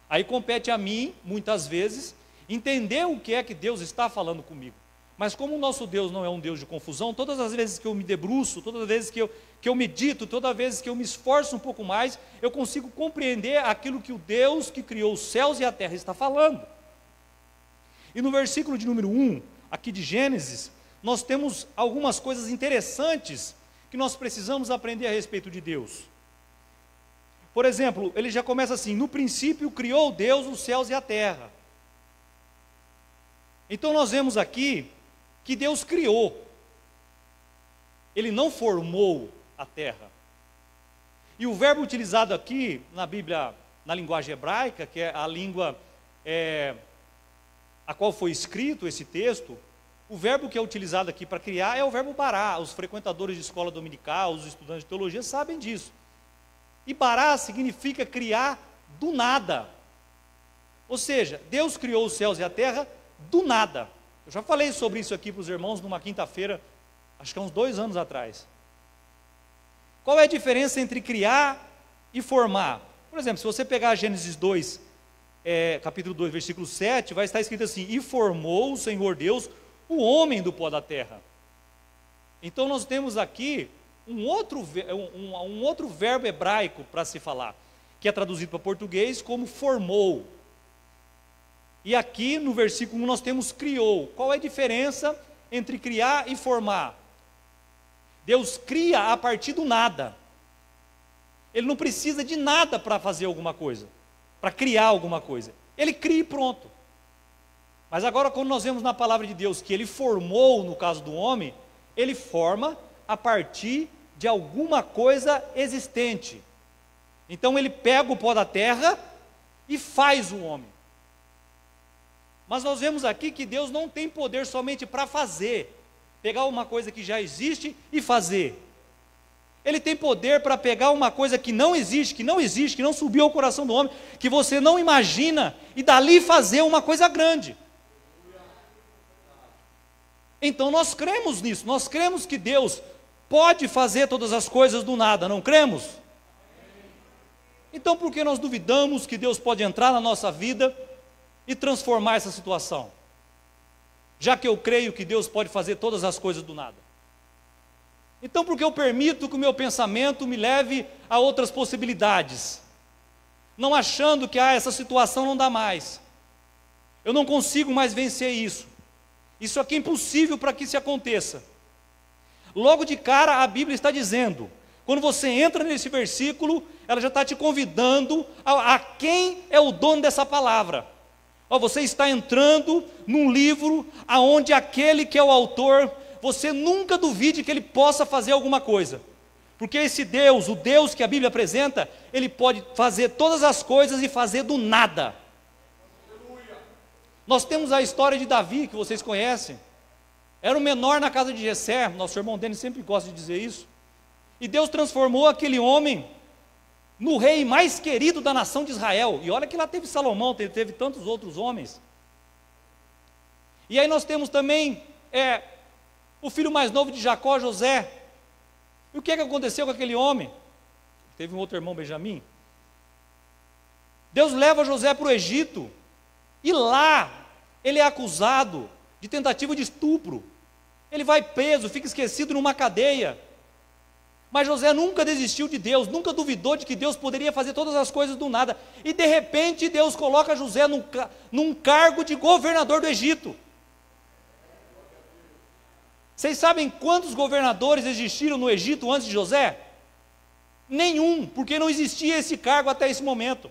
Aí compete a mim, muitas vezes, entender o que é que Deus está falando comigo. Mas como o nosso Deus não é um Deus de confusão, todas as vezes que eu me debruço, todas as vezes que eu medito, todas as vezes que eu me esforço um pouco mais, eu consigo compreender aquilo que o Deus que criou os céus e a terra está falando. E no versículo de número 1, aqui de Gênesis, nós temos algumas coisas interessantes que nós precisamos aprender a respeito de Deus. Por exemplo, ele já começa assim: no princípio criou Deus os céus e a terra. Então nós vemos aqui que Deus criou, Ele não formou a terra. E o verbo utilizado aqui na Bíblia, na linguagem hebraica, que é a língua a qual foi escrito esse texto, o verbo que é utilizado aqui para criar é o verbo bará. Os frequentadores de escola dominical, os estudantes de teologia sabem disso. E bará significa criar do nada. Ou seja, Deus criou os céus e a terra do nada. Eu já falei sobre isso aqui para os irmãos numa quinta-feira, acho que há uns 2 anos atrás. Qual é a diferença entre criar e formar? Por exemplo, se você pegar Gênesis 2, capítulo 2, versículo 7, vai estar escrito assim: e formou o Senhor Deus o homem do pó da terra. Então nós temos aqui um outro verbo hebraico para se falar, que é traduzido para português como formou. E aqui no versículo 1 nós temos criou. Qual é a diferença entre criar e formar? Deus cria a partir do nada. Ele não precisa de nada para fazer alguma coisa, para criar alguma coisa. Ele cria e pronto. Mas agora, quando nós vemos na palavra de Deus que Ele formou, no caso do homem, Ele forma a partir de alguma coisa existente. Então Ele pega o pó da terra e faz o homem. Mas nós vemos aqui que Deus não tem poder somente para fazer, pegar uma coisa que já existe e fazer. Ele tem poder para pegar uma coisa que não existe, que não subiu ao coração do homem, que você não imagina, e dali fazer uma coisa grande. Então nós cremos nisso, nós cremos que Deus pode fazer todas as coisas do nada, não cremos? Então por que nós duvidamos que Deus pode entrar na nossa vida e transformar essa situação? Já que eu creio que Deus pode fazer todas as coisas do nada. Então por que eu permito que o meu pensamento me leve a outras possibilidades? Não achando que essa situação não dá mais. Eu não consigo mais vencer isso. Isso aqui é impossível para que isso aconteça. Logo de cara a Bíblia está dizendo, quando você entra nesse versículo, ela já está te convidando a quem é o dono dessa palavra. Você está entrando num livro onde aquele que é o autor, você nunca duvide que ele possa fazer alguma coisa. Porque esse Deus, o Deus que a Bíblia apresenta, ele pode fazer todas as coisas e fazer do nada. Nós temos a história de Davi, que vocês conhecem. Era o menor na casa de Jessé, nosso irmão Denis sempre gosta de dizer isso. E Deus transformou aquele homem no rei mais querido da nação de Israel. E olha que lá teve Salomão, teve tantos outros homens. E aí nós temos também o filho mais novo de Jacó, José. E o que aconteceu com aquele homem? Teve um outro irmão, Benjamim. Deus leva José para o Egito, e lá ele é acusado de tentativa de estupro. Ele vai preso, fica esquecido numa cadeia. Mas José nunca desistiu de Deus, nunca duvidou de que Deus poderia fazer todas as coisas do nada. E de repente Deus coloca José num cargo de governador do Egito. Vocês sabem quantos governadores existiram no Egito antes de José? Nenhum, porque não existia esse cargo até esse momento.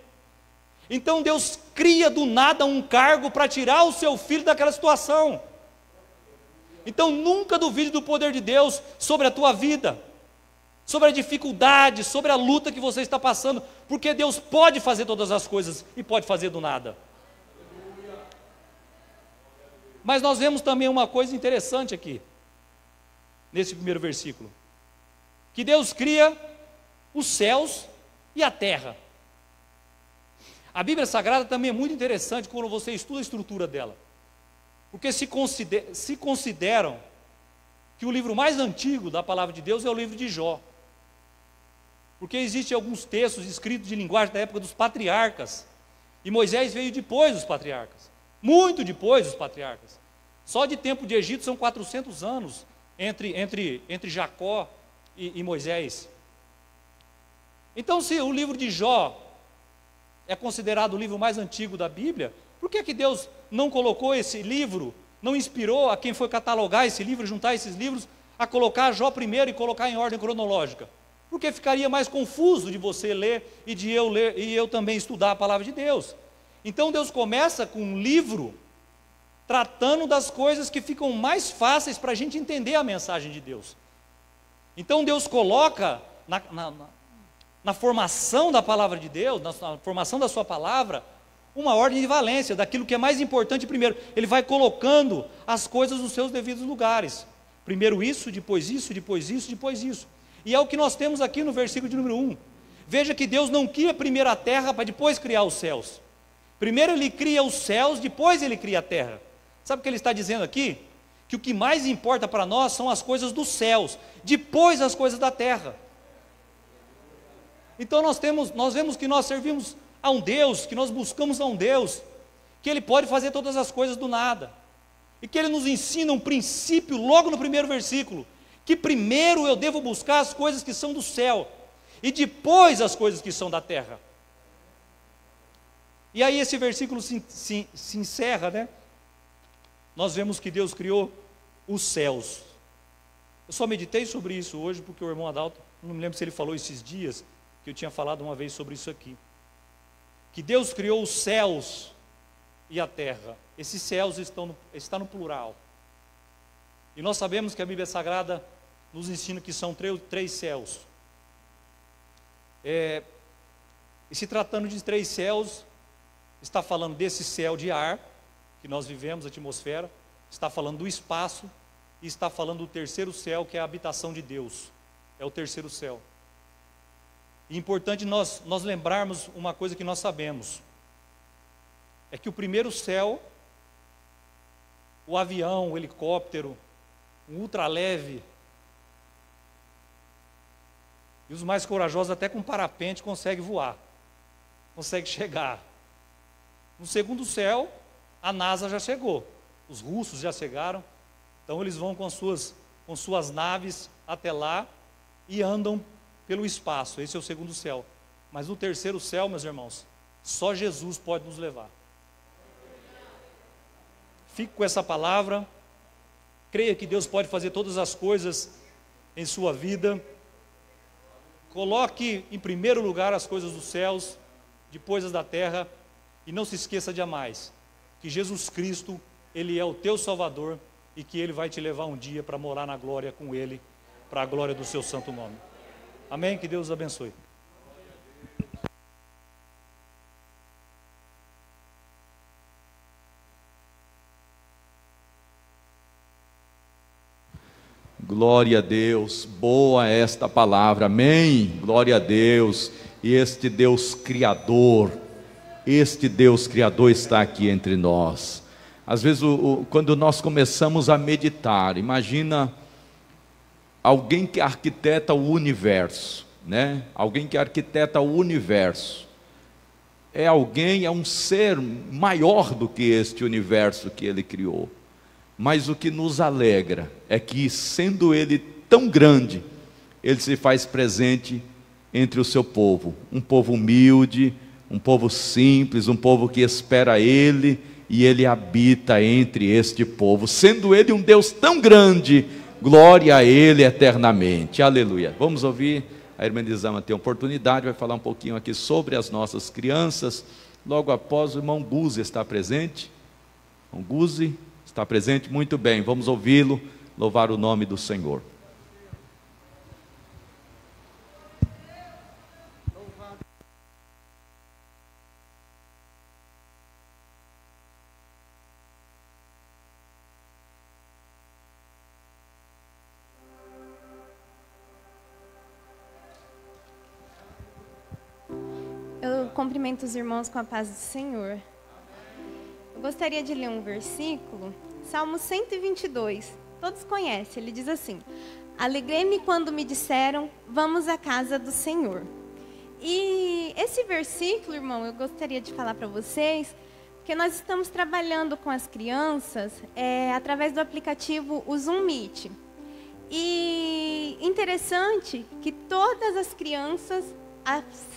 Então Deus cria do nada um cargo para tirar o seu filho daquela situação. Então nunca duvide do poder de Deus sobre a tua vida, sobre a dificuldade, sobre a luta que você está passando, porque Deus pode fazer todas as coisas e pode fazer do nada. Mas nós vemos também uma coisa interessante aqui, nesse primeiro versículo, que Deus cria os céus e a terra. A Bíblia Sagrada também é muito interessante quando você estuda a estrutura dela, porque se consideram que o livro mais antigo da palavra de Deus é o livro de Jó, porque existem alguns textos escritos de linguagem da época dos patriarcas, E Moisés veio depois dos patriarcas, muito depois dos patriarcas. Só de tempo de Egito são 400 anos entre Jacó e Moisés. Então, se o livro de Jó é considerado o livro mais antigo da Bíblia, por que Deus não colocou esse livro, não inspirou a quem foi catalogar esse livro, juntar esses livros, a colocar Jó primeiro e colocar em ordem cronológica? Porque ficaria mais confuso de você ler e eu também estudar a palavra de Deus. Então Deus começa com um livro tratando das coisas que ficam mais fáceis para a gente entender a mensagem de Deus. Então Deus coloca na formação da palavra de Deus, na formação da sua palavra, uma ordem de valência, daquilo que é mais importante primeiro. Ele vai colocando as coisas nos seus devidos lugares. Primeiro isso, depois isso, depois isso, depois isso. E é o que nós temos aqui no versículo de número 1. Veja que Deus não cria primeiro a terra para depois criar os céus. Primeiro Ele cria os céus, depois Ele cria a terra. Sabe o que Ele está dizendo aqui? Que o que mais importa para nós são as coisas dos céus, depois as coisas da terra. Então nós vemos que nós servimos a um Deus, que nós buscamos a um Deus, que Ele pode fazer todas as coisas do nada. E que Ele nos ensina um princípio logo no primeiro versículo, que primeiro eu devo buscar as coisas que são do céu, e depois as coisas que são da terra. E aí esse versículo se encerra, né? Nós vemos que Deus criou os céus. Eu só meditei sobre isso hoje, porque o irmão Adalto, não me lembro se ele falou esses dias, que eu tinha falado uma vez sobre isso aqui. Que Deus criou os céus e a terra. Esses céus está no plural. E nós sabemos que a Bíblia Sagrada nos ensina que são três céus. E se tratando de três céus, está falando desse céu de ar, que nós vivemos, a atmosfera, está falando do espaço, e está falando do terceiro céu, que é a habitação de Deus. É o terceiro céu. E é importante nós lembrarmos uma coisa que nós sabemos. É que o primeiro céu, o avião, o helicóptero, um ultraleve, e os mais corajosos até com parapente conseguem voar, conseguem chegar. No segundo céu, a NASA já chegou, os russos já chegaram, então eles vão com suas naves até lá e andam pelo espaço. Esse é o segundo céu. Mas no terceiro céu, meus irmãos, só Jesus pode nos levar. Fique com essa palavra, creia que Deus pode fazer todas as coisas em sua vida. Coloque em primeiro lugar as coisas dos céus, depois as da terra, e não se esqueça jamais que Jesus Cristo, Ele é o teu Salvador, e que Ele vai te levar um dia para morar na glória com Ele, para a glória do seu santo nome. Amém? Que Deus os abençoe. Glória a Deus, boa esta palavra, amém? Glória a Deus. E este Deus Criador está aqui entre nós. Às vezes, quando nós começamos a meditar, imagina alguém que arquiteta o universo, né? Alguém que arquiteta o universo. É um ser maior do que este universo que ele criou. Mas o que nos alegra é que, sendo Ele tão grande, Ele se faz presente entre o seu povo. Um povo humilde, um povo simples, um povo que espera Ele, e Ele habita entre este povo. Sendo Ele um Deus tão grande, glória a Ele eternamente. Aleluia. Vamos ouvir, a irmã Elisama tem oportunidade, vai falar um pouquinho aqui sobre as nossas crianças. Logo após, o irmão Guzi está presente. Irmão Guzi está presente? Muito bem, vamos ouvi-lo, louvar o nome do Senhor. Eu cumprimento os irmãos com a paz do Senhor. Eu gostaria de ler um versículo, Salmo 122, todos conhecem, ele diz assim: alegrei-me quando me disseram, vamos à casa do Senhor. E esse versículo, irmão, eu gostaria de falar para vocês, que nós estamos trabalhando com as crianças através do aplicativo o Zoom Meet. E interessante que todas as crianças,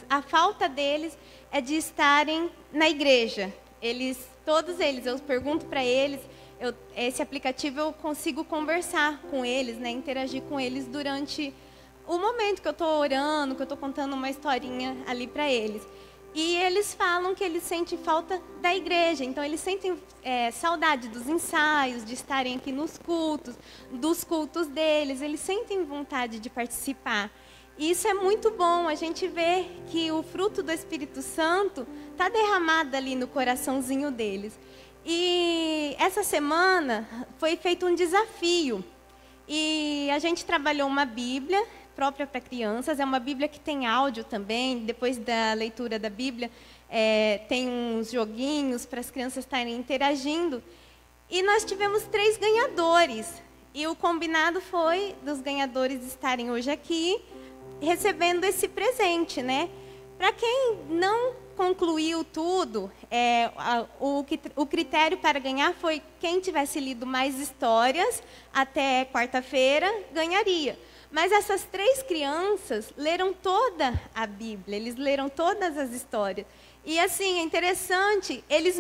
a falta deles é de estarem na igreja. Todos eles, eu pergunto para eles, esse aplicativo eu consigo conversar com eles, né, interagir com eles durante o momento que eu estou orando, que eu estou contando uma historinha ali para eles. E eles falam que eles sentem falta da igreja, então eles sentem saudade dos ensaios, de estarem aqui nos cultos, dos cultos deles, eles sentem vontade de participar. E isso é muito bom, a gente vê que o fruto do Espírito Santo está derramado ali no coraçãozinho deles. E essa semana foi feito um desafio, e a gente trabalhou uma Bíblia própria para crianças, é uma Bíblia que tem áudio também, depois da leitura da Bíblia, tem uns joguinhos para as crianças estarem interagindo. E nós tivemos 3 ganhadores, e o combinado foi dos ganhadores estarem hoje aqui, recebendo esse presente, né? Para quem não concluiu tudo, o critério para ganhar foi quem tivesse lido mais histórias até quarta-feira, ganharia. Mas essas 3 crianças leram toda a Bíblia, eles leram todas as histórias. E assim, é interessante, eles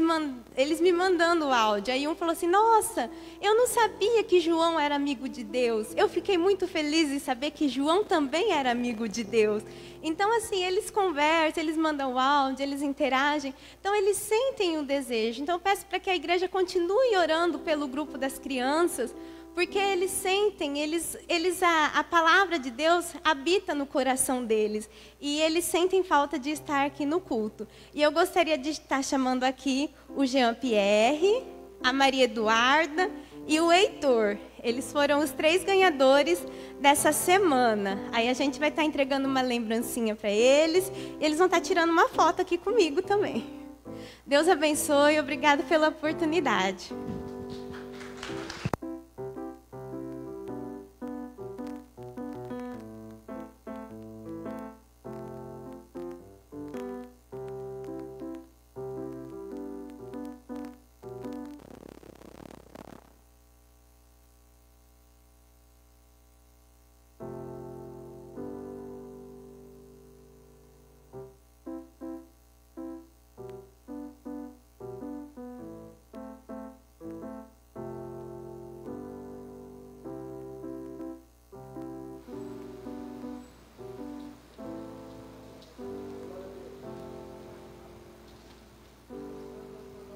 me mandando o áudio. Aí um falou assim, nossa, eu não sabia que João era amigo de Deus. Eu fiquei muito feliz em saber que João também era amigo de Deus. Então assim, eles conversam, eles mandam o áudio, eles interagem. Então eles sentem o desejo. Então eu peço para que a igreja continue orando pelo grupo das crianças, porque eles sentem, a palavra de Deus habita no coração deles. E eles sentem falta de estar aqui no culto. E eu gostaria de estar chamando aqui o Jean Pierre, a Maria Eduarda e o Heitor. Eles foram os 3 ganhadores dessa semana. Aí a gente vai estar entregando uma lembrancinha para eles. E eles vão estar tirando uma foto aqui comigo também. Deus abençoe e obrigado pela oportunidade.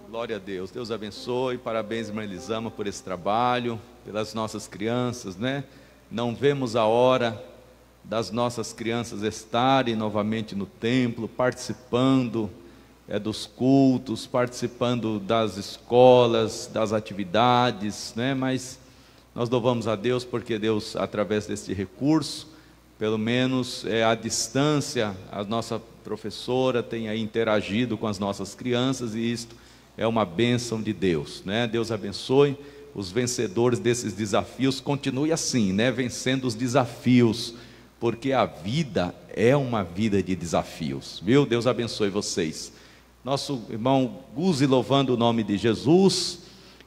Glória a Deus, Deus abençoe, parabéns, irmã Elisama, por esse trabalho, pelas nossas crianças, né? Não vemos a hora das nossas crianças estarem novamente no templo, participando dos cultos, participando das escolas, das atividades, né? Mas nós louvamos a Deus porque Deus, através deste recurso, pelo menos à distância, a nossa professora tem aí interagido com as nossas crianças, e isto é uma bênção de Deus, né? Deus abençoe os vencedores desses desafios, continue assim, né? Vencendo os desafios, porque a vida é uma vida de desafios, viu? Deus abençoe vocês. Nosso irmão Guzi louvando o nome de Jesus,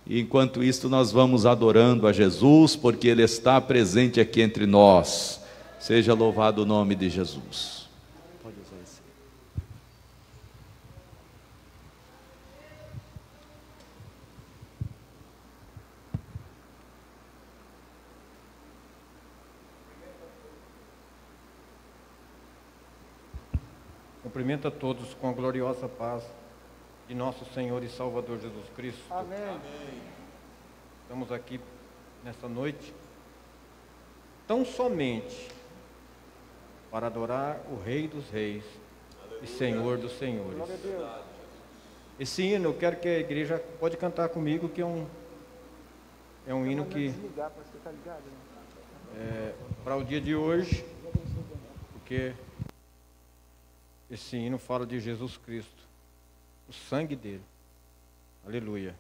e enquanto isso nós vamos adorando a Jesus, porque Ele está presente aqui entre nós. Seja louvado o nome de Jesus. Cumprimento a todos com a gloriosa paz de nosso Senhor e Salvador Jesus Cristo. Amém. Estamos aqui nesta noite, tão somente para adorar o Rei dos Reis e Senhor dos Senhores. Glória a Deus. Esse hino, eu quero que a igreja pode cantar comigo, que é um hino que Desligar, para você estar ligado, né? para o dia de hoje, porque esse hino fala de Jesus Cristo, o sangue dele. Aleluia.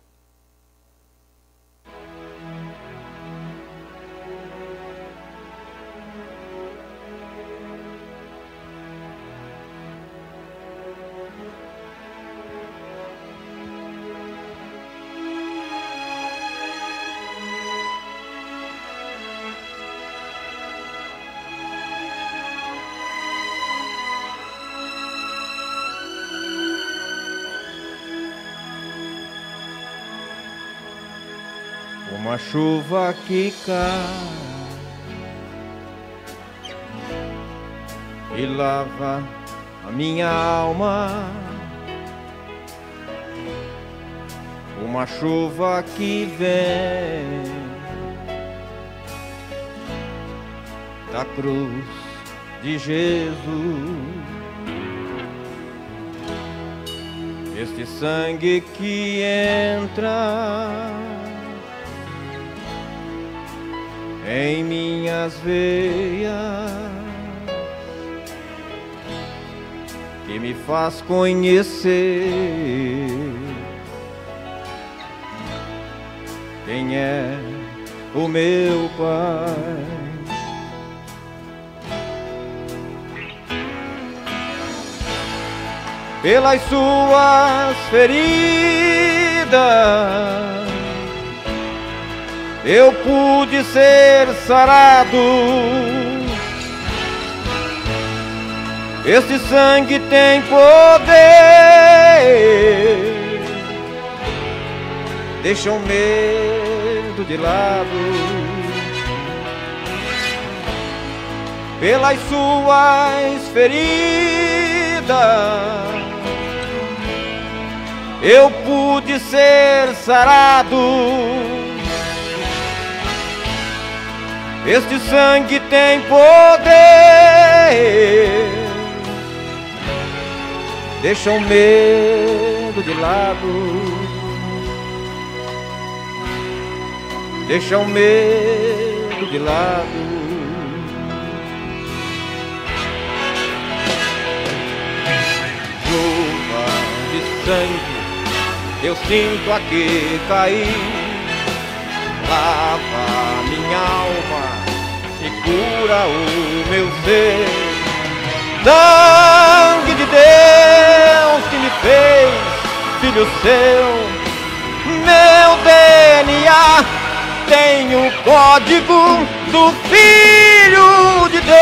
como a chuva que cai e lava a minha alma, como a chuva que vem da cruz de Jesus. Este sangue que entra em minhas veias, que me faz conhecer quem é o meu Pai. Pelas suas feridas eu pude ser sarado. Este sangue tem poder, deixa o medo de lado. Pelas suas feridas eu pude ser sarado. Este sangue tem poder, deixa o medo de lado. Deixa o medo de lado. Chuva de sangue eu sinto aqui cair, lava minha alma e cura o meu ser. Sangue de Deus que me fez filho seu, meu DNA tem o código do Filho de Deus.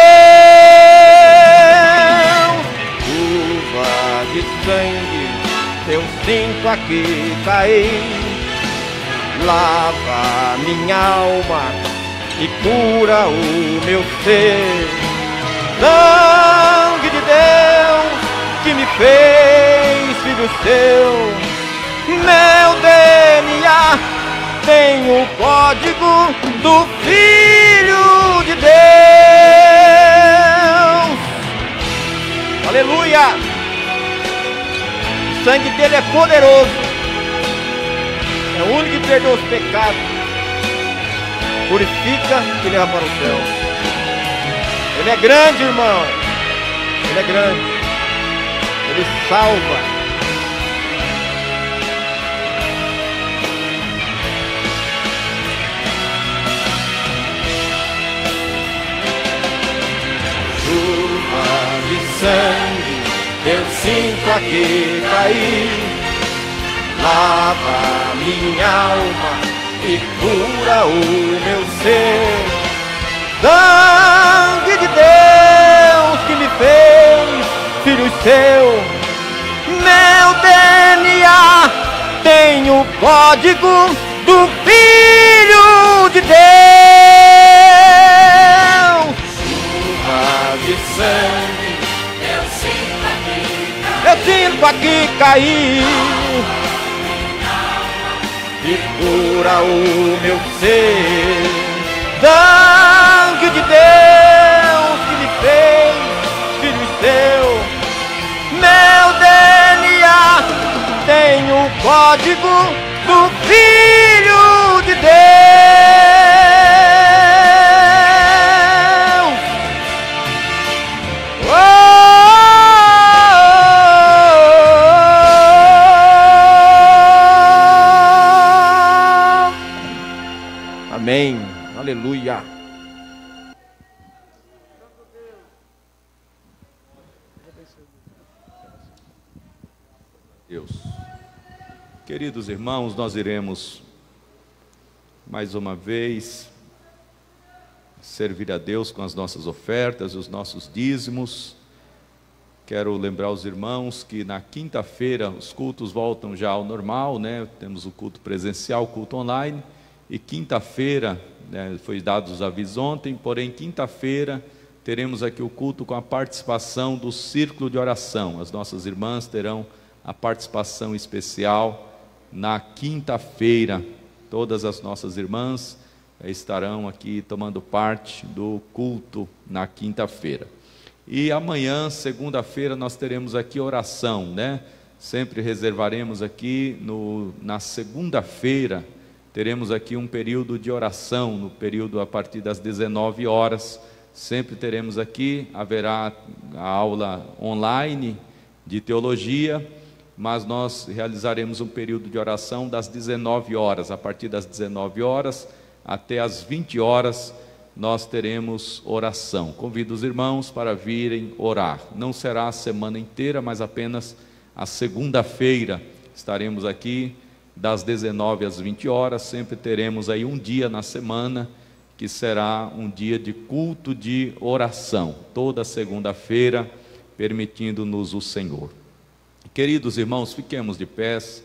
Chuva de sangue eu sinto aqui cair, lava minha alma e cura o meu ser. Sangue de Deus que me fez filho seu, meu DNA tem o código do Filho de Deus. Aleluia! O sangue dele é poderoso, é o único que perdoa os pecados, purifica e leva para o céu. Ele é grande, irmão. Ele é grande. Ele salva. Chuva de sangue eu sinto aqui cair, lava minha alma e cura o meu ser. Sangue de Deus que me fez filho seu, meu DNA tem o código do Filho de Deus. Chuva de sangue eu sinto aqui cair, e cura o meu ser. Sangue de Deus que me fez filho seu, meu DNA tem o código do Filho de Deus. Oh! Amém. Aleluia. Deus. Queridos irmãos, nós iremos mais uma vez servir a Deus com as nossas ofertas e os nossos dízimos. Quero lembrar os irmãos que na quinta-feira os cultos voltam já ao normal, né? Temos o culto presencial, o culto online. E quinta-feira, foi dados os avisos ontem, porém quinta-feira teremos aqui o culto com a participação do Círculo de Oração. As nossas irmãs terão a participação especial na quinta-feira. Todas as nossas irmãs estarão aqui tomando parte do culto na quinta-feira. E amanhã, segunda-feira, nós teremos aqui oração, né? Sempre reservaremos aqui na segunda-feira, teremos aqui um período de oração, no período a partir das 19 horas, sempre teremos aqui, haverá a aula online de teologia, mas nós realizaremos um período de oração das 19 horas, a partir das 19 horas até as 20 horas, nós teremos oração. Convido os irmãos para virem orar. Não será a semana inteira, mas apenas a segunda-feira estaremos aqui das 19 às 20 horas. Sempre teremos aí um dia na semana que será um dia de culto de oração, toda segunda-feira, permitindo-nos o Senhor. Queridos irmãos, fiquemos de pés,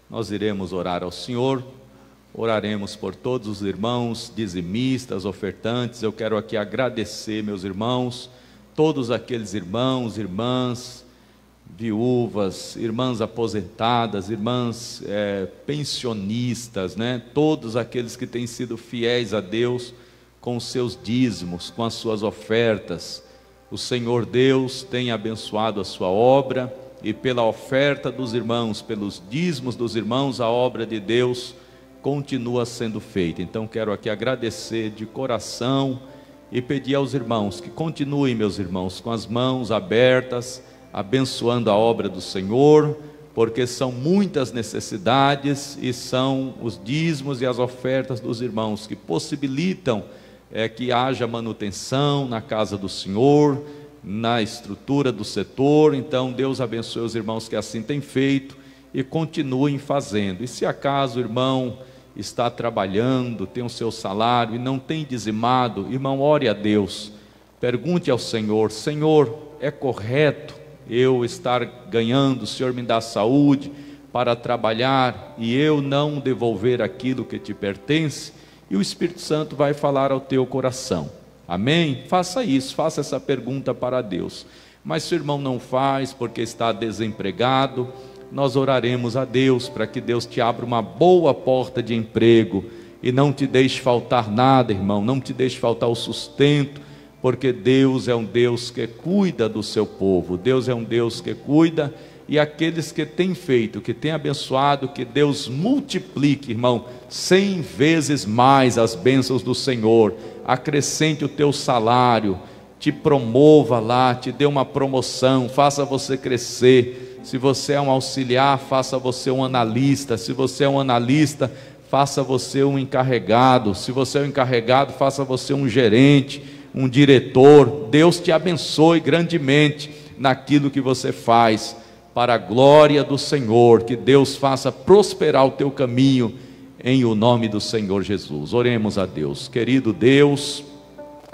nós iremos orar ao Senhor. Oraremos por todos os irmãos dizimistas, ofertantes. Eu quero aqui agradecer, meus irmãos, todos aqueles irmãos, irmãs, viúvas, irmãs aposentadas, irmãs pensionistas, né? Todos aqueles que têm sido fiéis a Deus com os seus dízimos, com as suas ofertas. O Senhor Deus tem abençoado a sua obra, e pela oferta dos irmãos, pelos dízimos dos irmãos, a obra de Deus continua sendo feita. Então quero aqui agradecer de coração e pedir aos irmãos que continuem, meus irmãos, com as mãos abertas, abençoando a obra do Senhor, porque são muitas necessidades e são os dízimos e as ofertas dos irmãos que possibilitam que haja manutenção na casa do Senhor, na estrutura do setor. Então Deus abençoe os irmãos que assim têm feito e continuem fazendo. E se acaso o irmão está trabalhando, tem o seu salário e não tem dizimado, irmão, ore a Deus, pergunte ao Senhor: Senhor, é correto eu estar ganhando, o Senhor me dá saúde para trabalhar e eu não devolver aquilo que te pertence? E o Espírito Santo vai falar ao teu coração, amém? Faça isso, faça essa pergunta para Deus. Mas se o irmão não faz porque está desempregado, nós oraremos a Deus para que Deus te abra uma boa porta de emprego e não te deixe faltar nada, irmão, não te deixe faltar o sustento, porque Deus é um Deus que cuida do seu povo, Deus é um Deus que cuida, e aqueles que têm feito, que têm abençoado, que Deus multiplique, irmão, 100 vezes mais as bênçãos do Senhor, acrescente o teu salário, te promova lá, te dê uma promoção, faça você crescer. Se você é um auxiliar, faça você um analista. Se você é um analista, faça você um encarregado. Se você é um encarregado, faça você um gerente, um diretor. Deus te abençoe grandemente naquilo que você faz, para a glória do Senhor. Que Deus faça prosperar o teu caminho, em o nome do Senhor Jesus. Oremos a Deus. Querido Deus,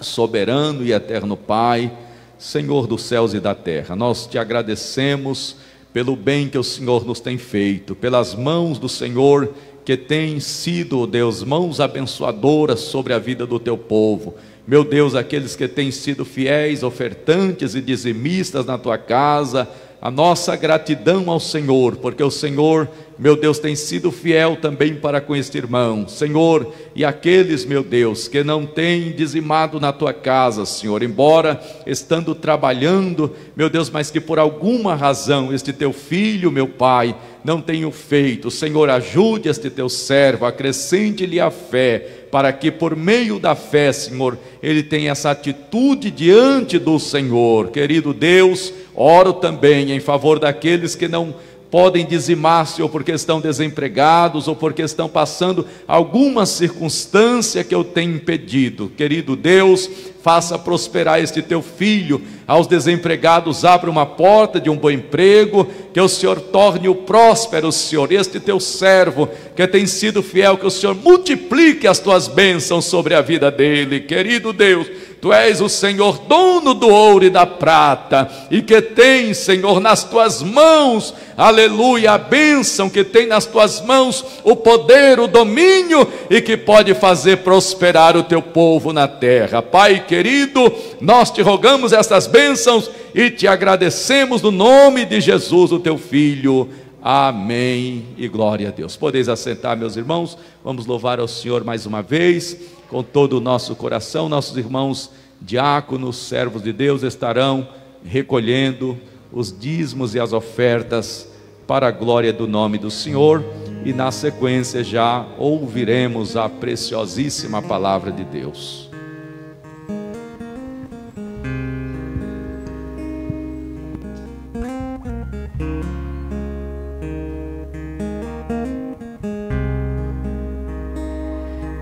soberano e eterno Pai, Senhor dos céus e da terra, nós te agradecemos pelo bem que o Senhor nos tem feito, pelas mãos do Senhor que tem sido, Deus, mãos abençoadoras sobre a vida do teu povo. Meu Deus, aqueles que têm sido fiéis, ofertantes e dizimistas na tua casa, a nossa gratidão ao Senhor, porque o Senhor, meu Deus, tem sido fiel também para com este irmão, Senhor. E aqueles, meu Deus, que não têm dizimado na tua casa, Senhor, embora estando trabalhando, meu Deus, mas que por alguma razão este teu filho, meu Pai, não tenha feito, Senhor, ajude este teu servo, acrescente-lhe a fé, para que por meio da fé, Senhor, ele tenha essa atitude diante do Senhor. Querido Deus, oro também em favor daqueles que não podem dizimar, Senhor, porque estão desempregados ou porque estão passando alguma circunstância que eu tenho impedido. Querido Deus, faça prosperar este teu filho. Aos desempregados abra uma porta de um bom emprego, que o Senhor torne-o próspero, Senhor. Este teu servo que tem sido fiel, que o Senhor multiplique as tuas bênçãos sobre a vida dele. Querido Deus, Tu és o Senhor, dono do ouro e da prata, e que tem, Senhor, nas tuas mãos, aleluia, a bênção, que tem nas tuas mãos o poder, o domínio, e que pode fazer prosperar o teu povo na terra. Pai querido, nós te rogamos essas bênçãos e te agradecemos no nome de Jesus, o teu Filho. Amém e glória a Deus. Podeis assentar, meus irmãos, vamos louvar ao Senhor mais uma vez, com todo o nosso coração. Nossos irmãos diáconos, servos de Deus, estarão recolhendo os dízimos e as ofertas para a glória do nome do Senhor, e na sequência já ouviremos a preciosíssima palavra de Deus.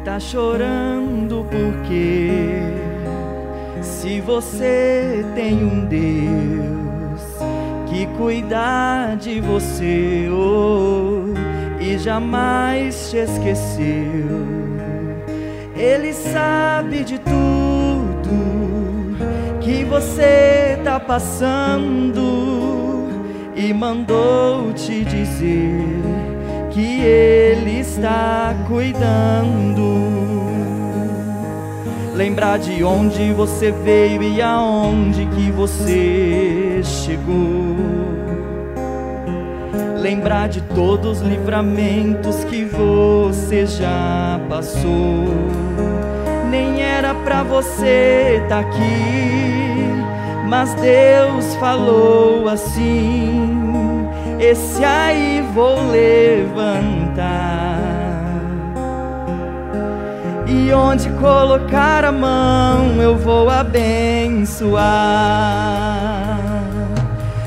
Tá chorando porque se você tem um Deus que cuida de você, e jamais te esqueceu, Ele sabe de tudo que você tá passando e mandou te dizer que Ele está cuidando. Lembrar de onde você veio e aonde que você chegou. Lembrar de todos os livramentos que você já passou. Nem era pra você tá aqui, mas Deus falou assim: esse aí vou levantar, e onde colocar a mão eu vou abençoar.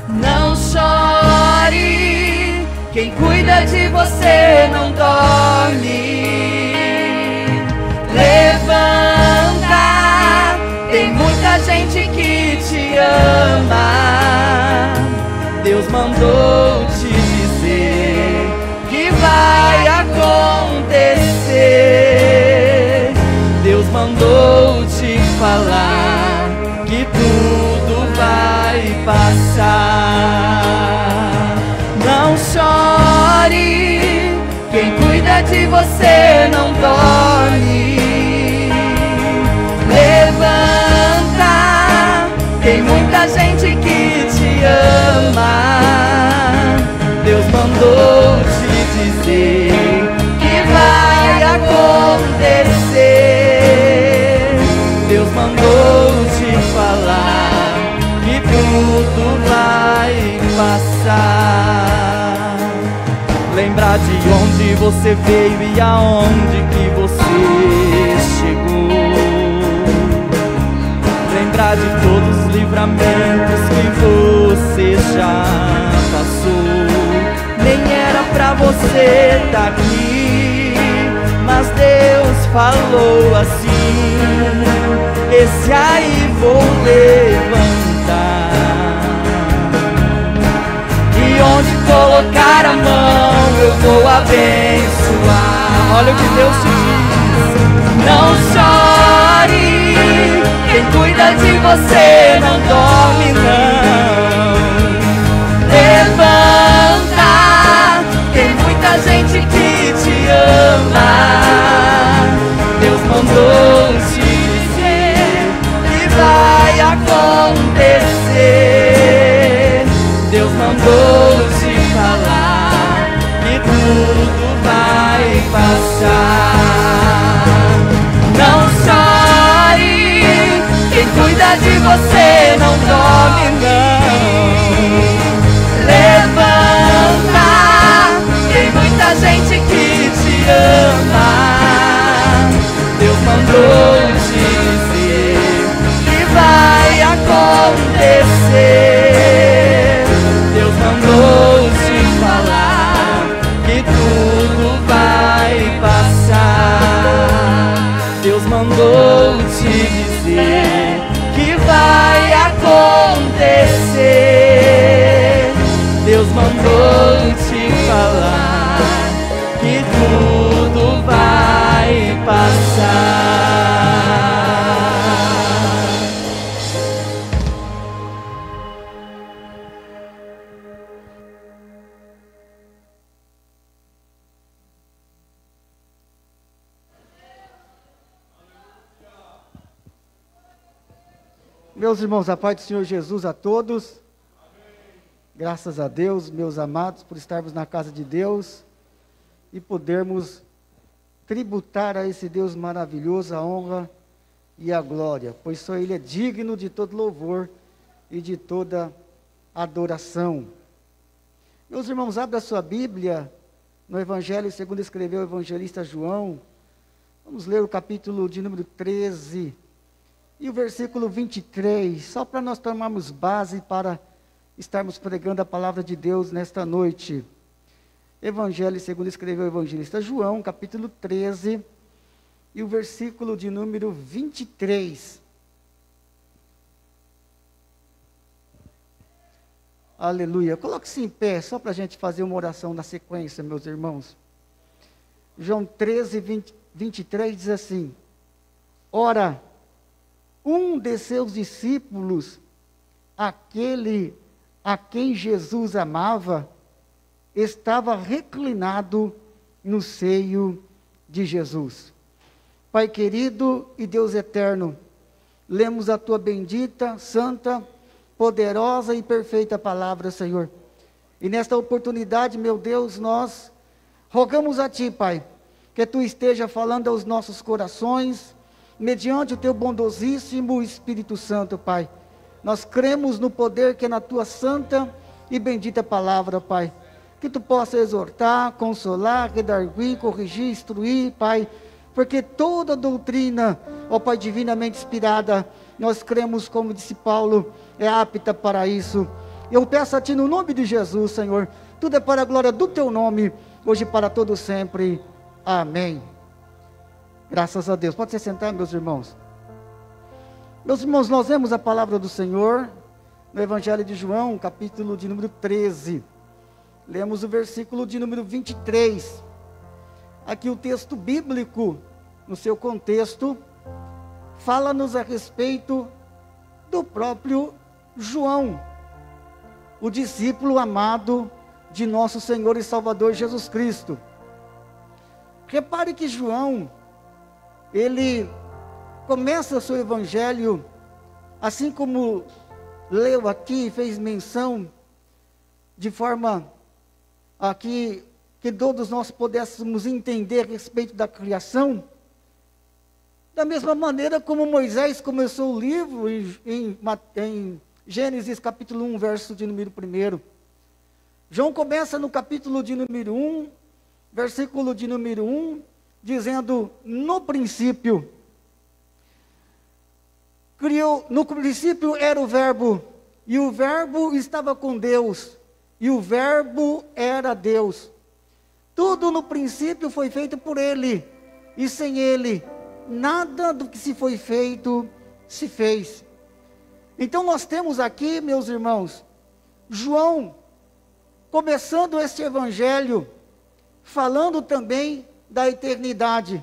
Não chore, quem cuida de você não dorme. Levanta, tem muita gente que te ama. Deus mandou te dizer que vai acontecer. Deus mandou te falar que tudo vai passar. Não chore, quem cuida de você não dorme. Levanta, tem muita gente que te ama. Deus mandou te dizer que vai acontecer. Deus mandou te falar que tudo vai passar. Lembrar de onde você veio e aonde que você chegou. Lembrar de todos os livramentos que você já passou. Nem era pra você tá aqui, mas Deus falou assim: esse aí vou levantar, e onde colocar a mão eu vou abençoar. Olha o que Deus te diz: não chore, quem cuida de você não dorme não. Levanta, tem muita gente que te ama. Deus mandou te dizer que vai acontecer. Deus mandou te falar que tudo vai passar. Não chore, quem cuida de você não dorme não. Levanta, tem muita gente que te ama. Deus mandou te dizer que vai acontecer. Deus mandou te falar que tudo vai passar. Meus irmãos, a paz do Senhor Jesus a todos. Graças a Deus, meus amados, por estarmos na casa de Deus e podermos tributar a esse Deus maravilhoso a honra e a glória, pois só Ele é digno de todo louvor e de toda adoração. Meus irmãos, abra a sua Bíblia no Evangelho segundo escreveu o evangelista João. Vamos ler o capítulo de número 13 e o versículo 23, só para nós tomarmos base para estarmos pregando a palavra de Deus nesta noite. Evangelho segundo escreveu o evangelista João, capítulo 13 e o versículo de número 23. Aleluia. Coloque-se em pé, só para a gente fazer uma oração na sequência, meus irmãos. João 13, 23 diz assim: Ora, um de seus discípulos, aquele a quem Jesus amava, estava reclinado no seio de Jesus. Pai querido e Deus eterno, lemos a tua bendita, santa, poderosa e perfeita palavra, Senhor. E nesta oportunidade, meu Deus, nós rogamos a ti, Pai, que tu esteja falando aos nossos corações, mediante o teu bondosíssimo Espírito Santo, Pai. Nós cremos no poder que é na tua santa e bendita palavra, Pai. Que tu possa exortar, consolar, redarguir, corrigir, instruir, Pai. Porque toda doutrina, ó Pai, divinamente inspirada, nós cremos, como disse Paulo, é apta para isso. Eu peço a ti no nome de Jesus, Senhor. Tudo é para a glória do teu nome, hoje e para todo sempre. Amém. Graças a Deus. Pode se sentar, meus irmãos. Meus irmãos, nós vemos a palavra do Senhor no Evangelho de João, capítulo de número 13. Lemos o versículo de número 23. Aqui o texto bíblico, no seu contexto, fala-nos a respeito do próprio João, o discípulo amado de nosso Senhor e Salvador Jesus Cristo. Repare que João, ele começa seu evangelho, assim como leu aqui, fez menção, de forma aqui que todos nós pudéssemos entender a respeito da criação, da mesma maneira como Moisés começou o livro em Gênesis capítulo 1, verso de número 1. João começa no capítulo de número 1, versículo de número 1, dizendo: no princípio era o verbo, e o verbo estava com Deus, e o verbo era Deus. Tudo no princípio foi feito por ele, e sem ele, nada do que se foi feito se fez. Então nós temos aqui, meus irmãos, João, começando este evangelho, falando também da eternidade,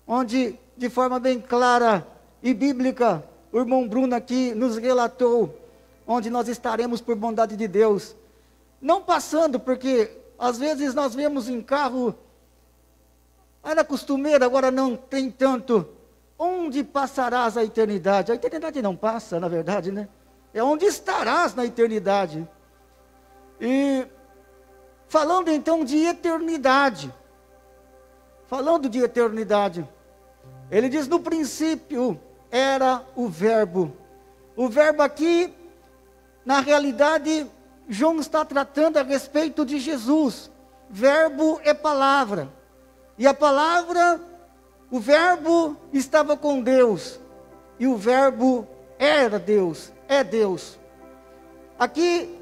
onde, de forma bem clara e bíblica, o irmão Bruno aqui nos relatou, onde nós estaremos por bondade de Deus. Não passando, porque às vezes nós vemos em carro, era costumeiro, agora não tem tanto. Onde passarás a eternidade? A eternidade não passa, na verdade, né? É onde estarás na eternidade. E falando então de eternidade, ele diz: no princípio era o verbo. O verbo aqui, na realidade, João está tratando a respeito de Jesus. Verbo é palavra. E a palavra, o verbo estava com Deus. E o verbo era Deus, é Deus. Aqui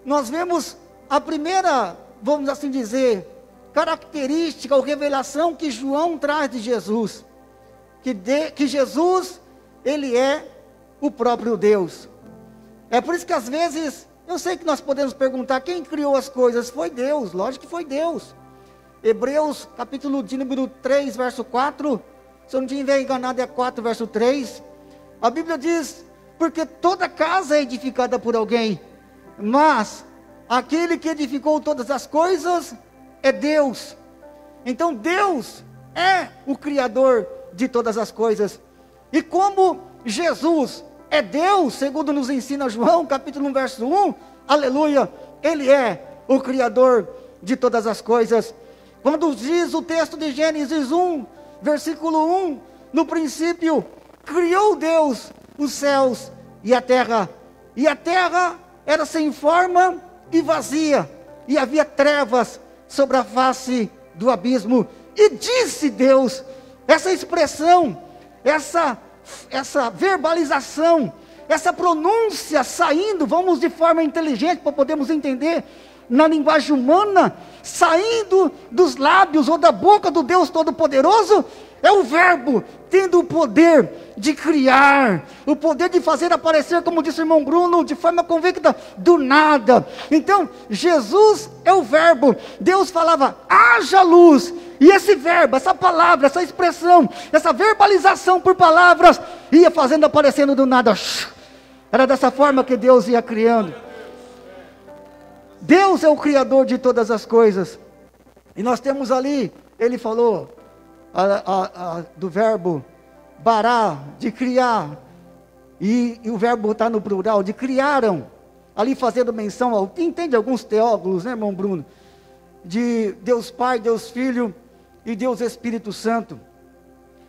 nós vemos a primeira, vamos assim dizer, característica ou revelação que João traz de Jesus. Que Jesus, ele é o próprio Deus. É por isso que às vezes, eu sei que nós podemos perguntar, quem criou as coisas? Foi Deus, lógico que foi Deus. Hebreus, capítulo de número 3, verso 4, se eu não estiver enganado é 4, verso 3. A Bíblia diz: porque toda casa é edificada por alguém, mas aquele que edificou todas as coisas é Deus. Então Deus é o Criador de todas as coisas. E como Jesus é Deus, segundo nos ensina João, capítulo 1, verso 1, aleluia, Ele é o Criador de todas as coisas. Quando diz o texto de Gênesis 1, versículo 1, no princípio, criou Deus os céus e a terra era sem forma e vazia, e havia trevas sobre a face do abismo, e disse Deus. Essa expressão, essa verbalização, essa pronúncia saindo, vamos de forma inteligente para podermos entender, na linguagem humana, saindo dos lábios ou da boca do Deus Todo-Poderoso, é o verbo tendo o poder de criar, o poder de fazer aparecer, como disse o irmão Bruno, de forma convicta, do nada. Então, Jesus é o verbo. Deus falava, haja luz, e esse verbo, essa palavra, essa expressão, essa verbalização por palavras, ia fazendo aparecendo do nada. Era dessa forma que Deus ia criando. Deus é o Criador de todas as coisas. E nós temos ali, ele falou do verbo bará, de criar, e o verbo está no plural, de criaram, ali fazendo menção ao, entende alguns teólogos, né, irmão Bruno, de Deus Pai, Deus Filho e Deus Espírito Santo.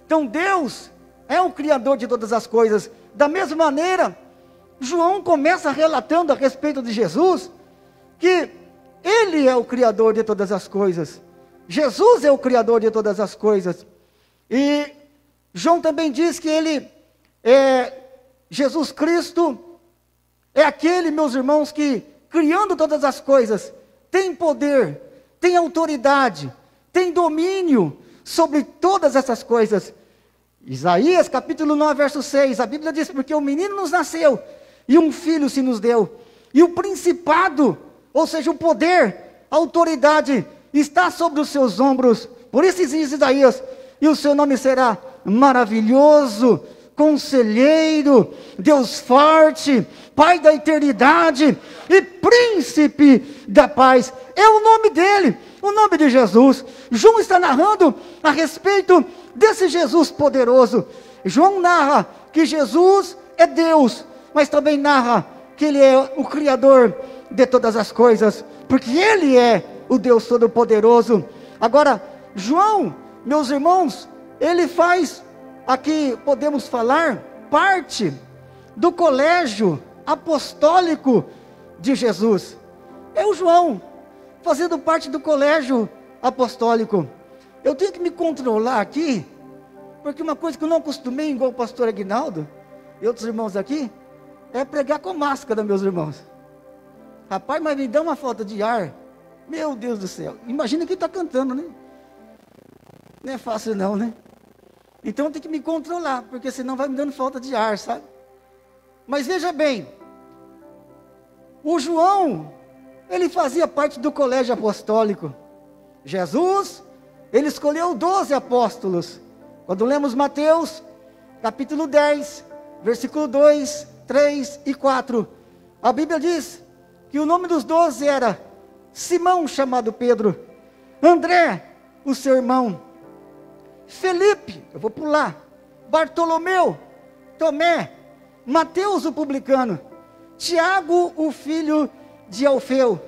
Então Deus é o Criador de todas as coisas. Da mesma maneira, João começa relatando a respeito de Jesus, que Ele é o Criador de todas as coisas. Jesus é o Criador de todas as coisas. E João também diz que Ele Jesus Cristo é aquele, meus irmãos, que criando todas as coisas, tem poder, tem autoridade, tem domínio sobre todas essas coisas. Isaías capítulo 9, verso 6, a Bíblia diz, porque um menino nos nasceu, e um filho se nos deu, e o principado, ou seja, o poder, a autoridade, está sobre os seus ombros. Por isso diz Isaías, e o seu nome será maravilhoso, conselheiro, Deus forte, Pai da eternidade e príncipe da paz. É o nome dele, o nome de Jesus. João está narrando a respeito desse Jesus poderoso. João narra que Jesus é Deus, mas também narra que Ele é o Criador de todas as coisas, porque Ele é o Deus Todo-Poderoso. Agora, João, meus irmãos, ele faz, aqui podemos falar, parte do colégio apostólico de Jesus. É o João, fazendo parte do colégio apostólico. Eu tenho que me controlar aqui, porque uma coisa que eu não acostumei, igual o pastor Aguinaldo e outros irmãos aqui, é pregar com máscara, meus irmãos. Rapaz, mas me dá uma falta de ar. Meu Deus do céu. Imagina quem está cantando, né? Não é fácil não, né? Então eu tenho que me controlar, porque senão vai me dando falta de ar, sabe? Mas veja bem, o João, ele fazia parte do colégio apostólico. Jesus, ele escolheu 12 apóstolos. Quando lemos Mateus, capítulo 10, versículo 2, 3 e 4, a Bíblia diz que o nome dos 12 era Simão, chamado Pedro, André, o seu irmão, Felipe, eu vou pular, Bartolomeu, Tomé, Mateus o publicano, Tiago o filho de Alfeu,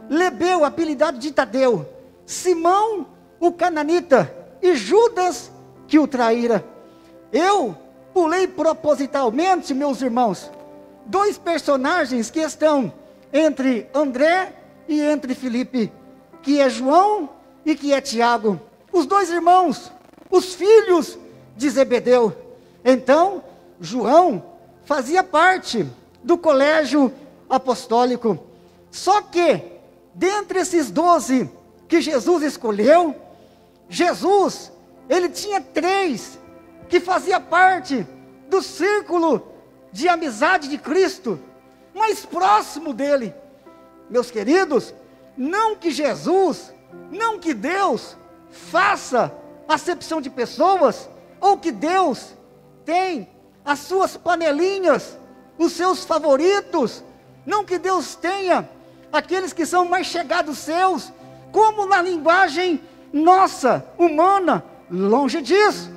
Lebeu, apelidado de Tadeu, Simão o cananita e Judas que o traíra. Eu pulei propositalmente, meus irmãos, 2 personagens que estão entre André e entre Felipe, que é João e que é Tiago, os 2 irmãos, os filhos de Zebedeu. Então, João fazia parte do colégio apostólico. Só que, dentre esses 12 que Jesus escolheu, Jesus, ele tinha 3 que fazia parte do círculo de amizade de Cristo, mais próximo dele. Meus queridos, não que Jesus, não que Deus faça acepção de pessoas, ou que Deus tem as suas panelinhas, os seus favoritos, não que Deus tenha aqueles que são mais chegados seus, como na linguagem nossa, humana, longe disso.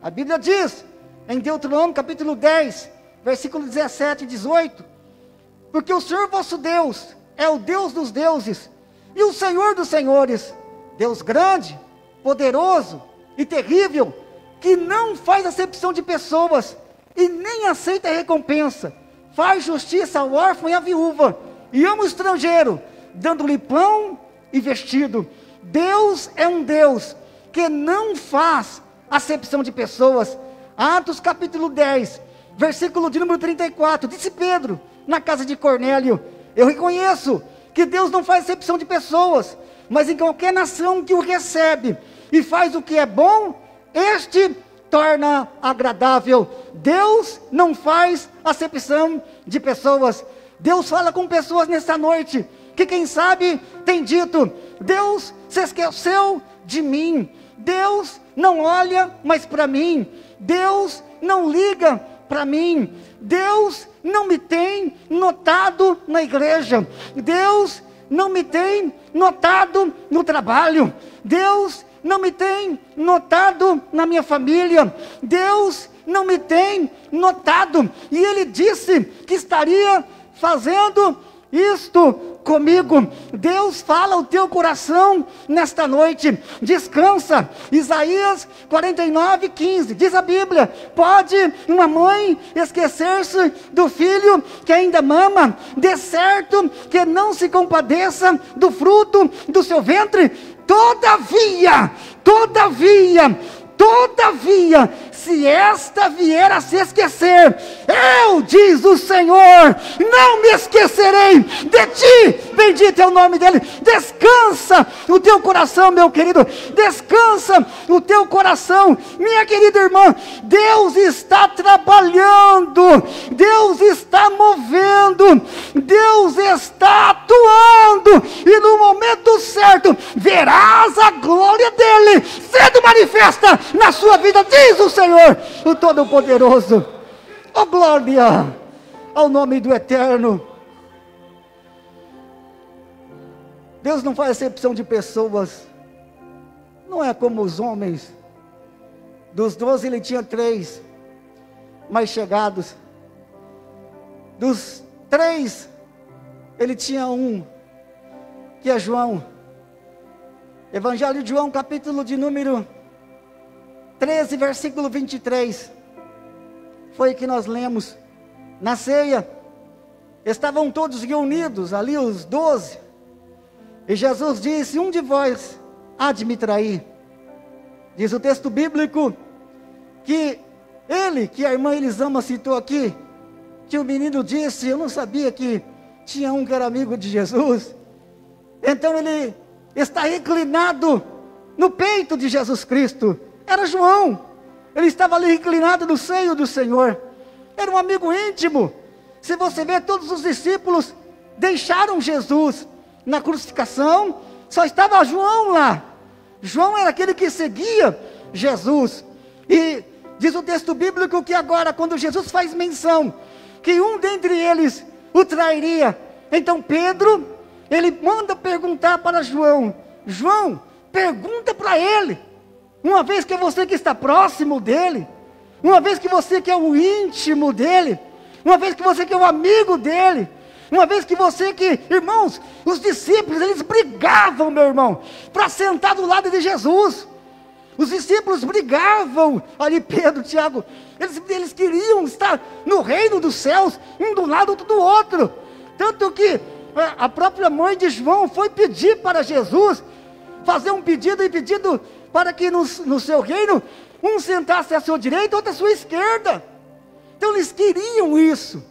A Bíblia diz, em Deuteronômio capítulo 10, versículo 17 e 18. Porque o Senhor vosso Deus é o Deus dos deuses e o Senhor dos senhores, Deus grande, poderoso e terrível, que não faz acepção de pessoas e nem aceita recompensa, faz justiça ao órfão e à viúva, e ama o estrangeiro, dando-lhe pão e vestido. Deus é um Deus que não faz acepção de pessoas. Atos capítulo 10, versículo de número 34, disse Pedro, na casa de Cornélio: eu reconheço que Deus não faz acepção de pessoas, mas em qualquer nação que o recebe e faz o que é bom, este torna agradável. Deus não faz acepção de pessoas. Deus fala com pessoas nesta noite, que quem sabe tem dito: Deus se esqueceu de mim, Deus não olha mais para mim, Deus não liga para mim, Deus não me tem notado na igreja, Deus não me tem notado no trabalho, Deus não me tem notado na minha família, Deus não me tem notado. E Ele disse que estaria fazendo isto comigo. Deus fala ao teu coração nesta noite. Descansa. Isaías 49:15 diz a Bíblia: pode uma mãe esquecer-se do filho que ainda mama? De certo que não se compadeça do fruto do seu ventre. Todavia, se esta vier a se esquecer, eu, diz o Senhor, não me esquecerei de ti. Bendito é o nome dele. Descansa o teu coração, meu querido, descansa o teu coração, minha querida irmã. Deus está trabalhando, Deus está movendo, Deus está atuando, e no momento certo verás a glória dele sendo manifesta na sua vida, diz o Senhor, o Todo-Poderoso. Oh, glória ao nome do Eterno. Deus não faz acepção de pessoas. Não é como os homens. Dos 12 ele tinha 3 mais chegados. Dos 3 ele tinha 1, que é João. Evangelho de João, capítulo de número 13, versículo 23. Foi que nós lemos. Na ceia, estavam todos reunidos, ali os 12. E Jesus disse: um de vós há de me trair. Diz o texto bíblico que ele, que a irmã Elisama citou aqui, que o menino disse: eu não sabia que tinha um que era amigo de Jesus. Então ele está reclinado no peito de Jesus Cristo. Era João. Ele estava ali reclinado no seio do Senhor. Era um amigo íntimo. Se você ver, todos os discípulos deixaram Jesus na crucificação, só estava João lá. João era aquele que seguia Jesus. E diz o texto bíblico que agora, quando Jesus faz menção que um dentre eles o trairia, então Pedro, ele manda perguntar para João: João, pergunta para ele, uma vez que é você que está próximo dele, uma vez que você que é o íntimo dele, uma vez que você que é o amigo dele, uma vez que você que, irmãos, os discípulos, eles brigavam, meu irmão, para sentar do lado de Jesus. Os discípulos brigavam, ali Pedro, Tiago, eles queriam estar no reino dos céus, um do lado, outro do outro. Tanto que a própria mãe de João foi pedir para Jesus, fazer um pedido, e pedido para que no seu reino, um sentasse à sua direita, outro à sua esquerda. Então eles queriam isso,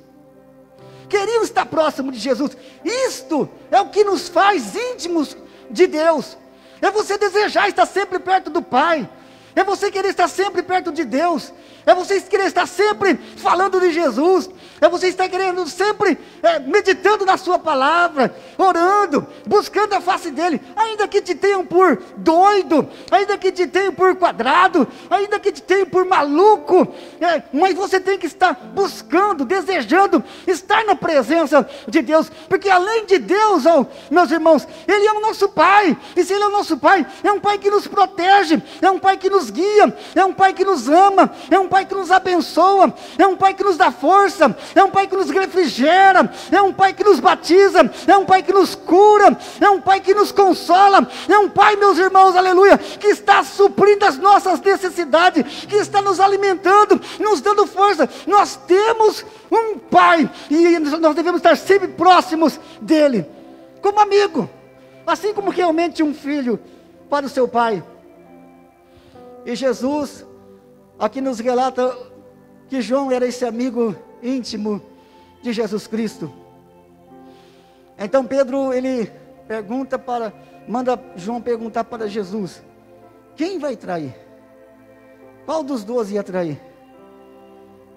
queriam estar próximo de Jesus. Isto é o que nos faz íntimos de Deus. É você desejar estar sempre perto do Pai, é você querer estar sempre perto de Deus, é você querer estar sempre falando de Jesus, é você estar querendo sempre meditando na sua palavra, orando, buscando a face dele, ainda que te tenham por doido, ainda que te tenham por quadrado, ainda que te tenham por maluco, mas você tem que estar buscando, desejando estar na presença de Deus, porque além de Deus, meus irmãos, Ele é o nosso Pai, e se Ele é o nosso Pai, é um Pai que nos protege, é um Pai que nos nos guia, é um Pai que nos ama, é um Pai que nos abençoa, é um Pai que nos dá força, é um Pai que nos refrigera, é um Pai que nos batiza, é um Pai que nos cura, é um Pai que nos consola, é um Pai, meus irmãos, aleluia, que está suprindo as nossas necessidades, que está nos alimentando, nos dando força. Nós temos um Pai, e nós devemos estar sempre próximos dele, como amigo, assim como realmente um filho para o seu pai. E Jesus aqui nos relata que João era esse amigo íntimo de Jesus Cristo. Então Pedro, ele manda João perguntar para Jesus: quem vai trair? Qual dos 12 ia trair?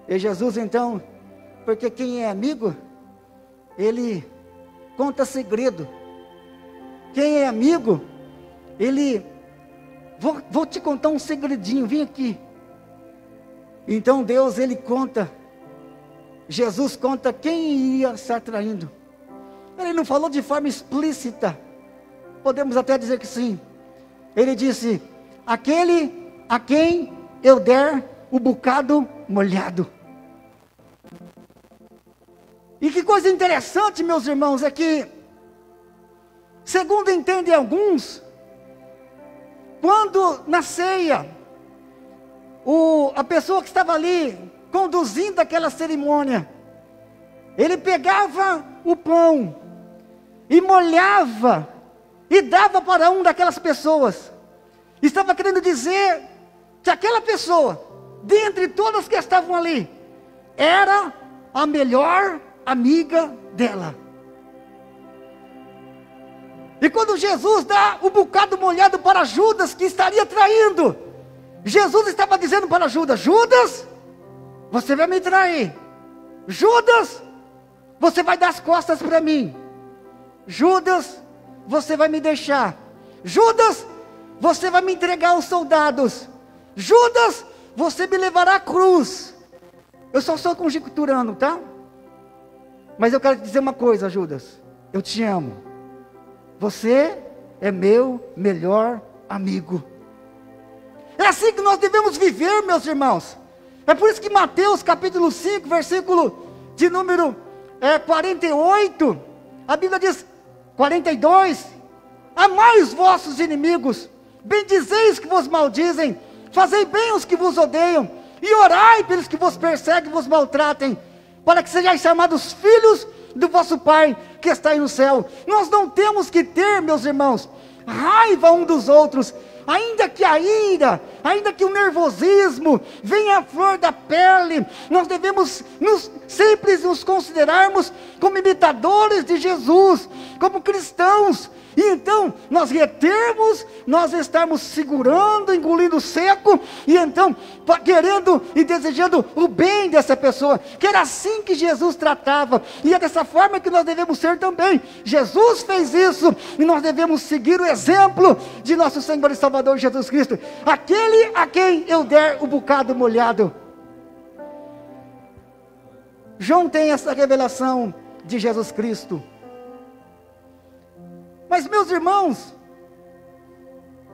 E Jesus então, porque quem é amigo, ele conta segredo. Quem é amigo, ele, vou te contar um segredinho, vem aqui. Então Deus, ele conta, Jesus conta quem ia estar traindo. Ele não falou de forma explícita, podemos até dizer que sim. Ele disse: aquele a quem eu der o bocado molhado. E que coisa interessante, meus irmãos, é que, segundo entendem alguns, quando na ceia, a pessoa que estava ali, conduzindo aquela cerimônia, ele pegava o pão, e molhava, e dava para um daquelas pessoas, estava querendo dizer, que aquela pessoa, dentre todas que estavam ali, era a melhor amiga dela. E quando Jesus dá o bocado molhado para Judas, que estaria traindo, Jesus estava dizendo para Judas: Judas, você vai me trair. Judas, você vai dar as costas para mim. Judas, você vai me deixar. Judas, você vai me entregar aos soldados. Judas, você me levará à cruz. Eu só estou conjecturando, tá? Mas eu quero te dizer uma coisa, Judas: eu te amo. Você é meu melhor amigo. É assim que nós devemos viver, meus irmãos. É por isso que Mateus capítulo 5, versículo de número 48, a Bíblia diz, 42, amai os vossos inimigos, bendizeis os que vos maldizem, fazei bem aos que vos odeiam, e orai pelos que vos perseguem e vos maltratem, para que sejais chamados filhos do vosso Pai que está aí no céu. Nós não temos que ter, meus irmãos, raiva um dos outros, ainda que a ira, ainda que o nervosismo venha à flor da pele. Nós devemos sempre nos considerarmos como imitadores de Jesus, como cristãos. E então, nós retermos, nós estamos segurando, engolindo seco, e então, querendo e desejando o bem dessa pessoa, que era assim que Jesus tratava, e é dessa forma que nós devemos ser também. Jesus fez isso, e nós devemos seguir o exemplo de nosso Senhor e Salvador Jesus Cristo, aquele a quem eu der o bocado molhado. João tem essa revelação de Jesus Cristo. Mas, meus irmãos,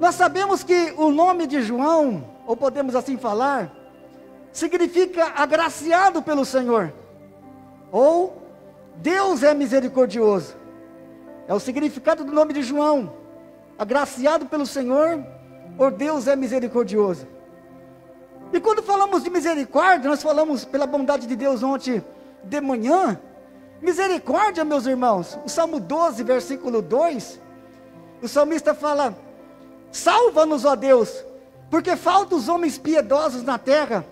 nós sabemos que o nome de João, ou podemos assim falar, significa agraciado pelo Senhor, ou Deus é misericordioso. É o significado do nome de João, agraciado pelo Senhor, ou Deus é misericordioso. E quando falamos de misericórdia, nós falamos pela bondade de Deus ontem de manhã. Misericórdia, meus irmãos, o Salmo 12, versículo 2, o salmista fala: salva-nos, ó Deus, porque faltam os homens piedosos na terra.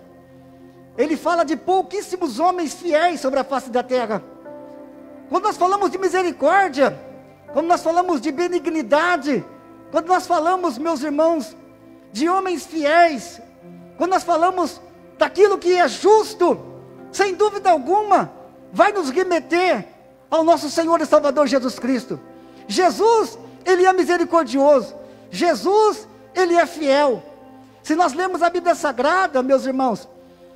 Ele fala de pouquíssimos homens fiéis sobre a face da terra. Quando nós falamos de misericórdia, quando nós falamos de benignidade, quando nós falamos, meus irmãos, de homens fiéis, quando nós falamos daquilo que é justo, sem dúvida alguma, vai nos remeter ao nosso Senhor e Salvador Jesus Cristo. Jesus, Ele é misericordioso. Jesus, Ele é fiel. Se nós lemos a Bíblia Sagrada, meus irmãos,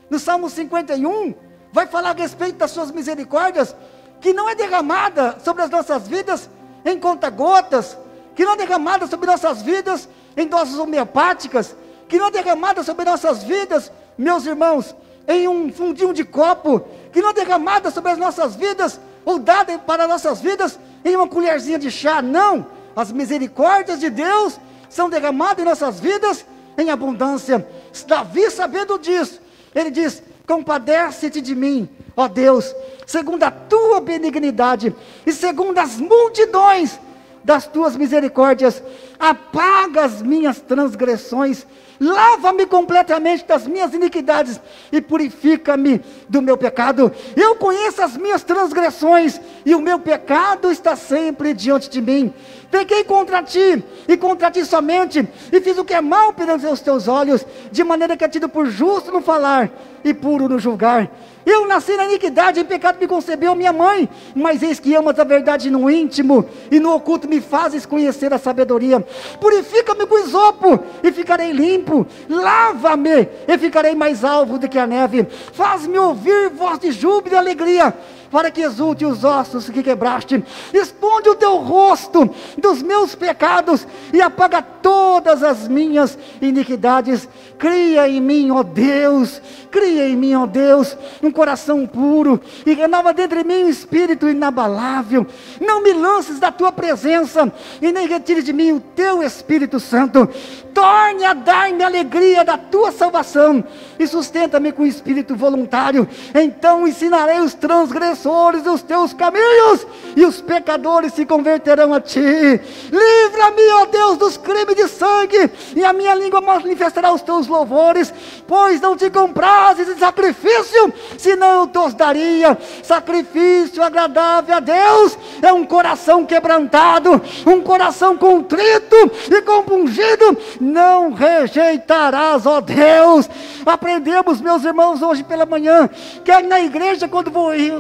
no Salmo 51, vai falar a respeito das suas misericórdias, que não é derramada sobre as nossas vidas em conta-gotas, que não é derramada sobre nossas vidas em doses homeopáticas, que não é derramada sobre nossas vidas, meus irmãos, em um fundinho de copo, que não é derramada sobre as nossas vidas, ou dada para nossas vidas em uma colherzinha de chá. Não, as misericórdias de Deus são derramadas em nossas vidas em abundância. Davi, sabendo disso, ele diz: compadece-te de mim, ó Deus, segundo a tua benignidade e segundo as multidões das tuas misericórdias, apaga as minhas transgressões, lava-me completamente das minhas iniquidades e purifica-me do meu pecado. Eu conheço as minhas transgressões e o meu pecado está sempre diante de mim. Pequei contra ti, e contra ti somente, e fiz o que é mal perante os teus olhos, de maneira que é tido por justo no falar, e puro no julgar. Eu nasci na iniquidade, em pecado me concebeu minha mãe, mas eis que amas a verdade no íntimo, e no oculto me fazes conhecer a sabedoria. Purifica-me com isopo, e ficarei limpo. Lava-me, e ficarei mais alvo do que a neve. Faz-me ouvir voz de júbilo e alegria, para que exulte os ossos que quebraste. Esconde o teu rosto dos meus pecados, e apaga todas as minhas iniquidades. Cria em mim, ó Deus, cria em mim, ó Deus, um coração puro, e renova dentro de mim um espírito inabalável. Não me lances da tua presença, e nem retire de mim o teu Espírito Santo. Torne a dar-me a alegria da tua salvação, e sustenta-me com espírito voluntário. Então ensinarei os transgressores os teus caminhos, e os pecadores se converterão a ti. Livra-me, ó Deus, dos crimes de sangue, e a minha língua manifestará os teus louvores, pois não te comprazes em sacrifício, senão eu te os daria. Sacrifício agradável a Deus é um coração quebrantado, um coração contrito e compungido não rejeitarás, ó Deus. Aprendemos, meus irmãos, hoje pela manhã, que na igreja, quando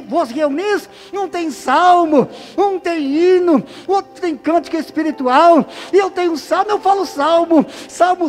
vos reunis, não tem salmo, um tem hino, outro tem cântico espiritual, e eu tenho salmo, eu falo salmo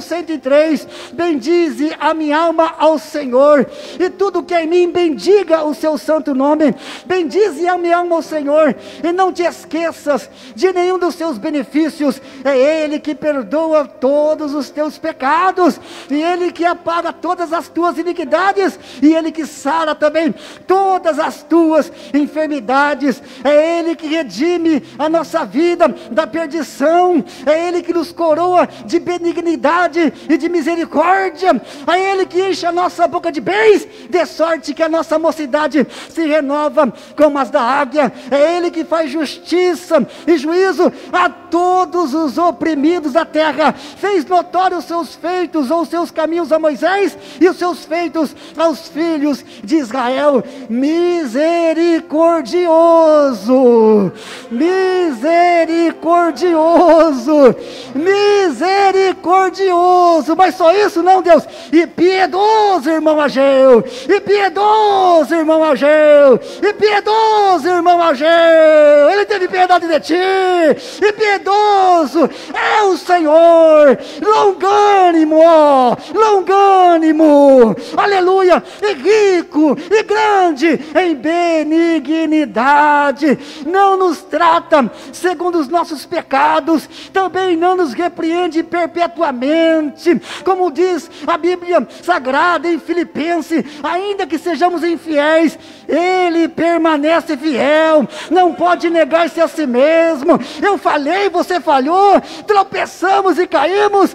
103, bendize a minha alma ao Senhor, e tudo que é em mim, bendiga o seu santo nome. Bendize a minha alma ao Senhor, e não te esqueças de nenhum dos seus benefícios. É Ele que perdoa todos os teus pecados, e Ele que apaga todas as tuas iniquidades, e Ele que sara também todas as tuas enfermidades. É Ele que redime a nossa vida da perdição, é Ele que nos coroa de benignidade e de misericórdia, é Ele que enche a nossa boca de bens, de sorte que a nossa mocidade se renova como as da águia. É Ele que faz justiça e juízo a todos os oprimidos da terra. Fez notório os seus feitos, ou os seus caminhos a Moisés, e os seus feitos aos filhos de Israel. Misericordioso, misericordioso, misericordioso. Mas só isso não, Deus. E piedoso, irmão Ageu, e piedoso, irmão Ageu, e piedoso, irmão Ageu. Ele teve piedade de ti, e piedoso é o Senhor, longânimo, ó, longânimo, aleluia, e rico, e grande em benignidade. Não nos trata segundo os nossos pecados, também não nos repreende perpetuamente, como diz a Bíblia Sagrada em Filipenses: ainda que sejamos infiéis, Ele permanece fiel, não pode negar-se a si mesmo. Eu falhei, você falhou, tropeçamos e caímos,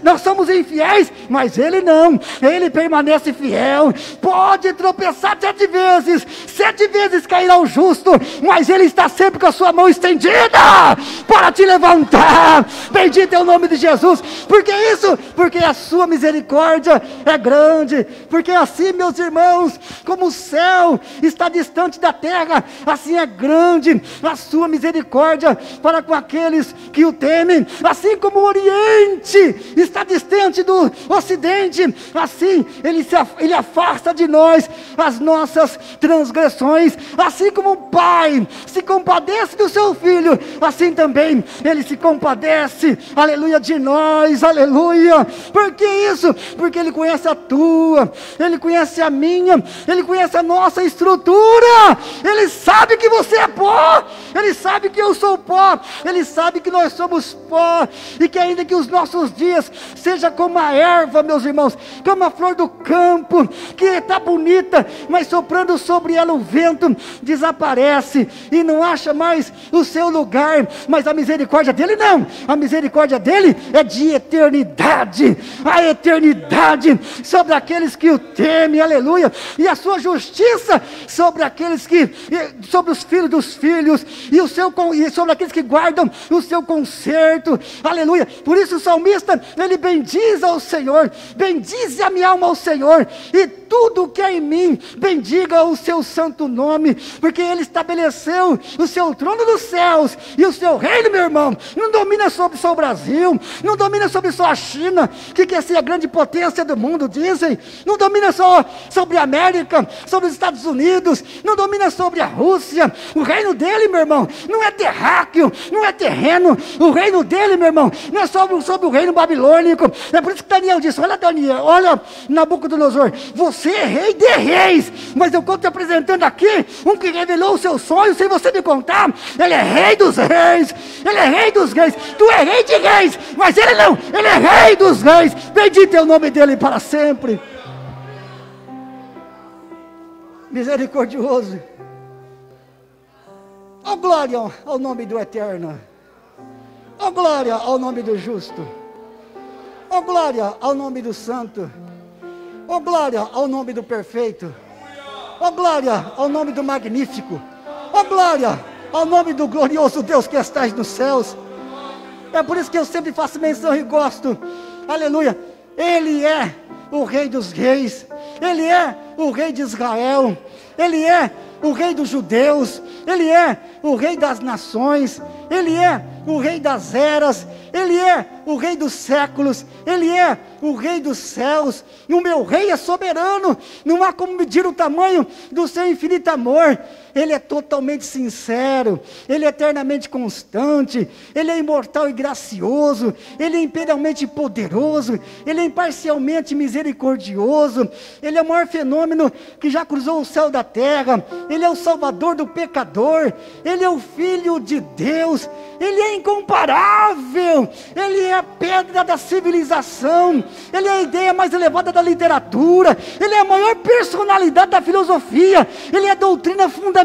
nós somos infiéis, mas Ele não, Ele permanece fiel. Pode tropeçar 7 vezes cairá o justo, mas Ele está sempre com a sua mão estendida para te levantar. Bendito é o nome de Jesus. Por que isso? Porque a sua misericórdia é grande. Porque assim, meus irmãos, como o céu está distante da terra, assim é grande a sua misericórdia para com aqueles que o temem. Assim como o Oriente está distante do Ocidente, assim Ele afasta de nós as nossas transgressões. transgressões, assim como um pai se compadece do seu filho, assim também Ele se compadece, aleluia, de nós, aleluia. Por que isso? Porque Ele conhece a tua, Ele conhece a minha, Ele conhece a nossa estrutura, Ele sabe que você é pó, Ele sabe que eu sou pó, Ele sabe que nós somos pó, e que ainda que os nossos dias seja como a erva, meus irmãos, como a flor do campo, que está bonita, mas soprando sobre ela o vento, desaparece, e não acha mais o seu lugar, mas a misericórdia dele não, a misericórdia dele é de eternidade, a eternidade sobre aqueles que o temem, aleluia, e a sua justiça sobre aqueles que, sobre os filhos dos filhos, e sobre aqueles que guardam o seu conserto, aleluia. Por isso o salmista, ele bendiz ao Senhor, bendize a minha alma ao Senhor, e tudo que é em mim, bendiga o seu santo nome, porque Ele estabeleceu o seu trono nos céus, e o seu reino, meu irmão, não domina sobre só o Brasil, não domina sobre só a China, que quer ser a grande potência do mundo, dizem, não domina só sobre a América, sobre os Estados Unidos, não domina sobre a Rússia. O reino dele, meu irmão, não é terráqueo, não é terreno, o reino dele, meu irmão, não é sobre o reino babilônico. É por isso que Daniel disse, olha Daniel, olha Nabucodonosor, você é rei de reis, mas eu estou te apresentando aqui um que revelou o seu sonho sem você me contar. Ele é rei dos reis, ele é rei dos reis, tu é rei de reis, mas ele não, ele é rei dos reis, bendito é o nome dele para sempre. Misericordioso, oh glória ao nome do eterno, oh glória ao nome do justo, oh glória ao nome do santo, oh glória ao nome do perfeito, oh glória ao nome do magnífico, oh glória ao nome do glorioso Deus que estás nos céus. É por isso que eu sempre faço menção e gosto, aleluia, Ele é o Rei dos reis, Ele é o Rei de Israel, Ele é o Rei dos judeus, Ele é o Rei das nações, Ele é o Rei das eras, Ele é o Rei dos séculos, Ele é o Rei dos céus, e o meu Rei é soberano, não há como medir o tamanho do seu infinito amor. Ele é totalmente sincero, Ele é eternamente constante, Ele é imortal e gracioso, Ele é imperialmente poderoso, Ele é imparcialmente misericordioso, Ele é o maior fenômeno que já cruzou o céu da terra, Ele é o salvador do pecador, Ele é o Filho de Deus, Ele é incomparável, Ele é a pedra da civilização, Ele é a ideia mais elevada da literatura, Ele é a maior personalidade da filosofia, Ele é a doutrina fundamental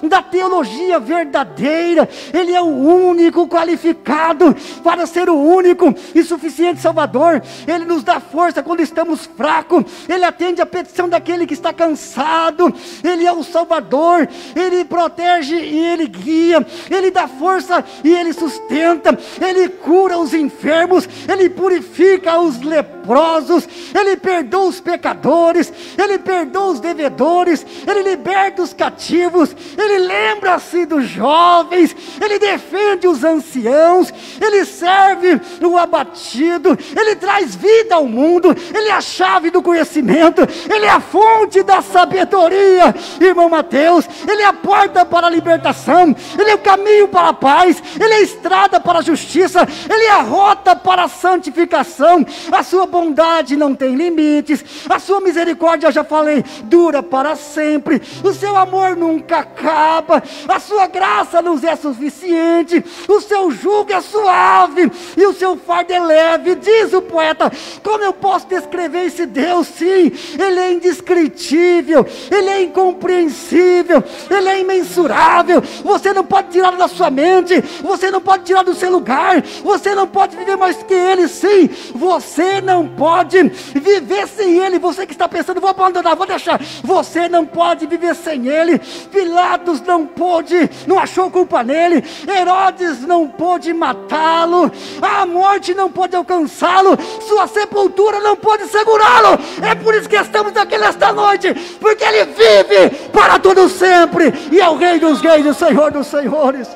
da teologia verdadeira, Ele é o único qualificado para ser o único e suficiente Salvador. Ele nos dá força quando estamos fracos, Ele atende a petição daquele que está cansado, Ele é o Salvador, Ele protege e Ele guia, Ele dá força e Ele sustenta, Ele cura os enfermos, Ele purifica os leprosos, Ele perdoa os pecadores, Ele perdoa os devedores, Ele liberta os cativos, Ele lembra-se dos jovens, Ele defende os anciãos, Ele serve o abatido, Ele traz vida ao mundo, Ele é a chave do conhecimento, Ele é a fonte da sabedoria, irmão Mateus, Ele é a porta para a libertação, Ele é o caminho para a paz, Ele é a estrada para a justiça, Ele é a rota para a santificação. A sua bondade não tem limites, a sua misericórdia, já falei, dura para sempre, o seu amor nunca acaba, a sua graça nos é suficiente, o seu jugo é suave e o seu fardo é leve. Diz o poeta, como eu posso descrever esse Deus? Sim, Ele é indescritível, Ele é incompreensível, Ele é imensurável, você não pode tirar da sua mente, você não pode tirar do seu lugar, você não pode viver mais que Ele. Sim, você não pode viver sem Ele. Você que está pensando, vou abandonar, vou deixar, você não pode viver sem Ele. Pilatos não pôde, não achou culpa nele, Herodes não pôde matá-lo, a morte não pôde alcançá-lo, sua sepultura não pôde segurá-lo. É por isso que estamos aqui nesta noite, porque Ele vive para todo sempre, e é o Rei dos reis, o Senhor dos senhores.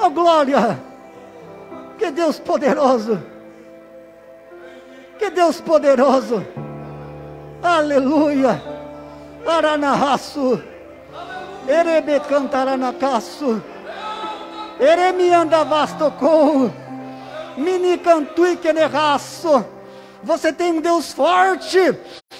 Oh glória, que Deus poderoso, que Deus poderoso, aleluia. Aranahaço. Erebe cantaranacaço. Eremi andavastocou. Mini cantui quenerraço. Você tem um Deus forte,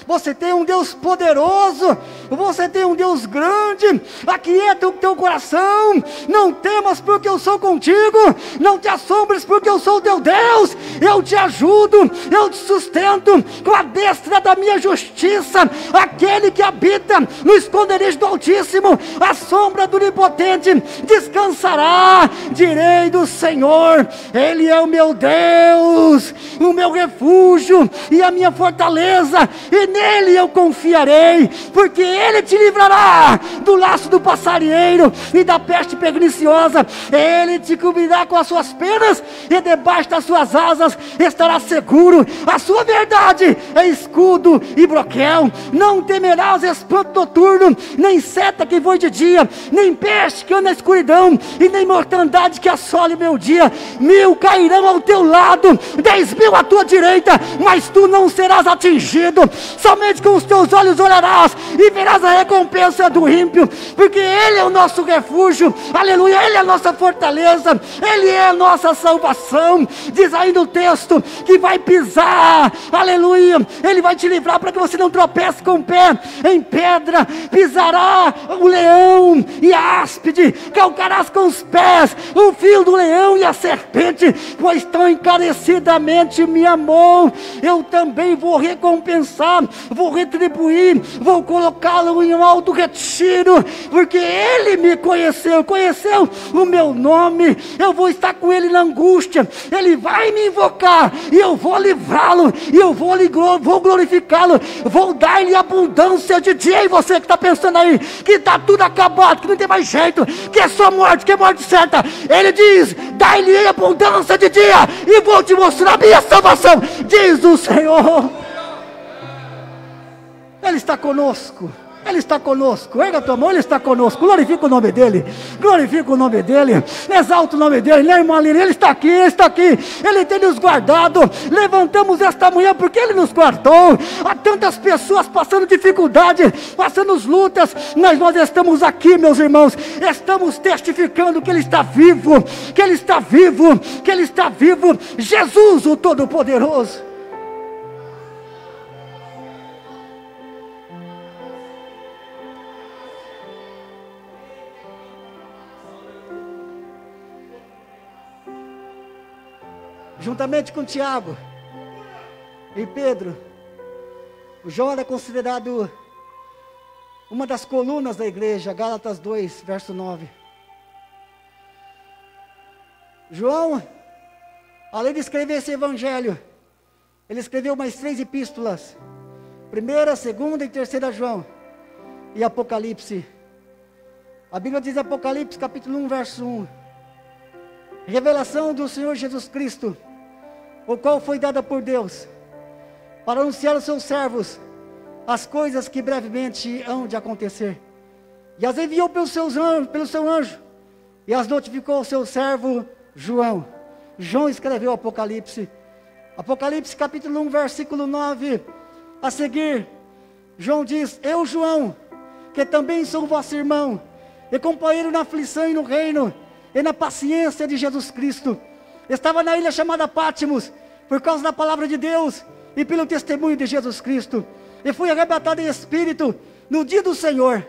você tem um Deus poderoso, você tem um Deus grande. Aquieta o teu coração, não temas porque eu sou contigo, não te assombres porque eu sou teu Deus. Eu te ajudo, eu te sustento com a destra da minha justiça. Aquele que habita no esconderijo do Altíssimo, a sombra do Onipotente descansará. Direi do Senhor, Ele é o meu Deus, o meu refúgio e a minha fortaleza, e nele eu confiarei, porque ele te livrará do laço do passarinheiro e da peste perniciosa. Ele te cobrirá com as suas penas, e debaixo das suas asas estará seguro. A sua verdade é escudo e broquel. Não temerás espanto noturno, nem seta que voe de dia, nem peste que anda na escuridão, e nem mortandade que assole o meu dia. 1000 cairão ao teu lado, 10.000 à tua direita, mas tu não serás atingido. Somente com os teus olhos olharás e verás a recompensa do ímpio, porque ele é o nosso refúgio, aleluia, ele é a nossa fortaleza, ele é a nossa salvação. Diz aí no texto que vai pisar, aleluia, ele vai te livrar para que você não tropece com o pé em pedra. Pisará o leão e a áspide, calcarás com os pés o fio do leão e a serpente, pois tão encarecidamente me amou, eu também vou recompensar, vou retribuir, vou colocá-lo em um alto retiro, porque ele me conheceu o meu nome. Eu vou estar com ele na angústia, ele vai me invocar e eu vou livrá-lo, e eu vou glorificá-lo, vou dar-lhe abundância de dia. E você que está pensando aí que está tudo acabado, que não tem mais jeito, que é só morte, que é morte certa, ele diz: dai-lhe abundância de dia e vou te mostrar a minha salvação, diz o Senhor. Ele está conosco, ele está conosco. Erga a tua mão, ele está conosco. Glorifica o nome dele, glorifica o nome dele, exalta o nome dele, né, irmã Lina? Ele está aqui, ele tem nos guardado. Levantamos esta manhã porque ele nos guardou. Há tantas pessoas passando dificuldade, passando lutas, mas nós estamos aqui, meus irmãos, estamos testificando que ele está vivo, que ele está vivo, que ele está vivo. Jesus, o Todo-Poderoso. Juntamente com Tiago e Pedro, o João era considerado uma das colunas da igreja. Gálatas 2, verso 9. João, além de escrever esse evangelho, ele escreveu mais 3 epístolas: 1ª, 2ª e 3ª João, e Apocalipse. A Bíblia diz, Apocalipse capítulo 1, verso 1, revelação do Senhor Jesus Cristo, o qual foi dada por Deus, para anunciar aos seus servos as coisas que brevemente hão de acontecer. E as enviou pelo seu anjo, e as notificou ao seu servo João. João escreveu Apocalipse. Apocalipse capítulo 1, versículo 9. A seguir, João diz: eu, João, que também sou vosso irmão, e companheiro na aflição e no reino, e na paciência de Jesus Cristo, estava na ilha chamada Pátimos, por causa da palavra de Deus, e pelo testemunho de Jesus Cristo, e fui arrebatado em espírito, no dia do Senhor,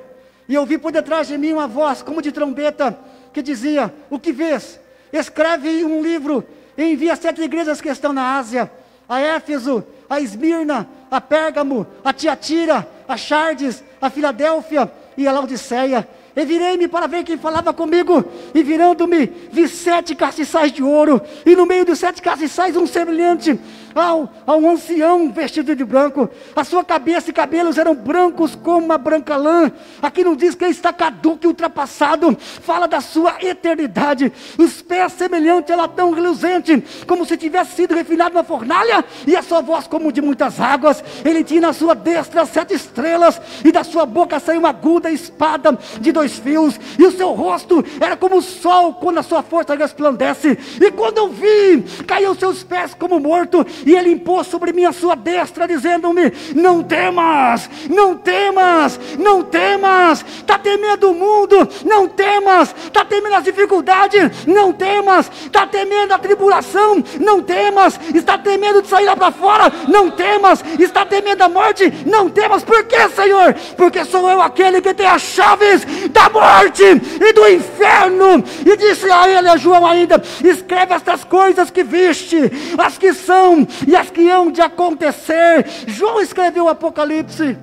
e ouvi por detrás de mim uma voz, como de trombeta, que dizia: o que vês? Escreve um livro, e envia 7 igrejas que estão na Ásia, a Éfeso, a Esmirna, a Pérgamo, a Tiatira, a Sardes, a Filadélfia e a Laodiceia. E virei-me para ver quem falava comigo, e virando-me, vi 7 castiçais de ouro, e no meio dos 7 castiçais um semelhante a um ancião vestido de branco. A sua cabeça e cabelos eram brancos como uma branca lã. Aqui não diz que ele está caduco e ultrapassado, fala da sua eternidade. Os pés semelhantes a latão reluzente, como se tivesse sido refinado na fornalha, e a sua voz como de muitas águas. Ele tinha na sua destra 7 estrelas, e da sua boca saiu uma aguda espada de 2 fios, e o seu rosto era como o sol quando a sua força resplandece. E quando eu vi, caiu aos seus pés como morto, e Ele impôs sobre mim a sua destra, dizendo-me: não temas, não temas, não temas. Está temendo o mundo? Não temas. Está temendo as dificuldades? Não temas. Está temendo a tribulação? Não temas. Está temendo de sair lá para fora? Não temas. Está temendo a morte? Não temas. Por quê, Senhor? Porque sou eu aquele que tem as chaves da morte e do inferno. E disse a ele, a João ainda: escreve estas coisas que viste, as que são e as que hão de acontecer. João escreveu o Apocalipse.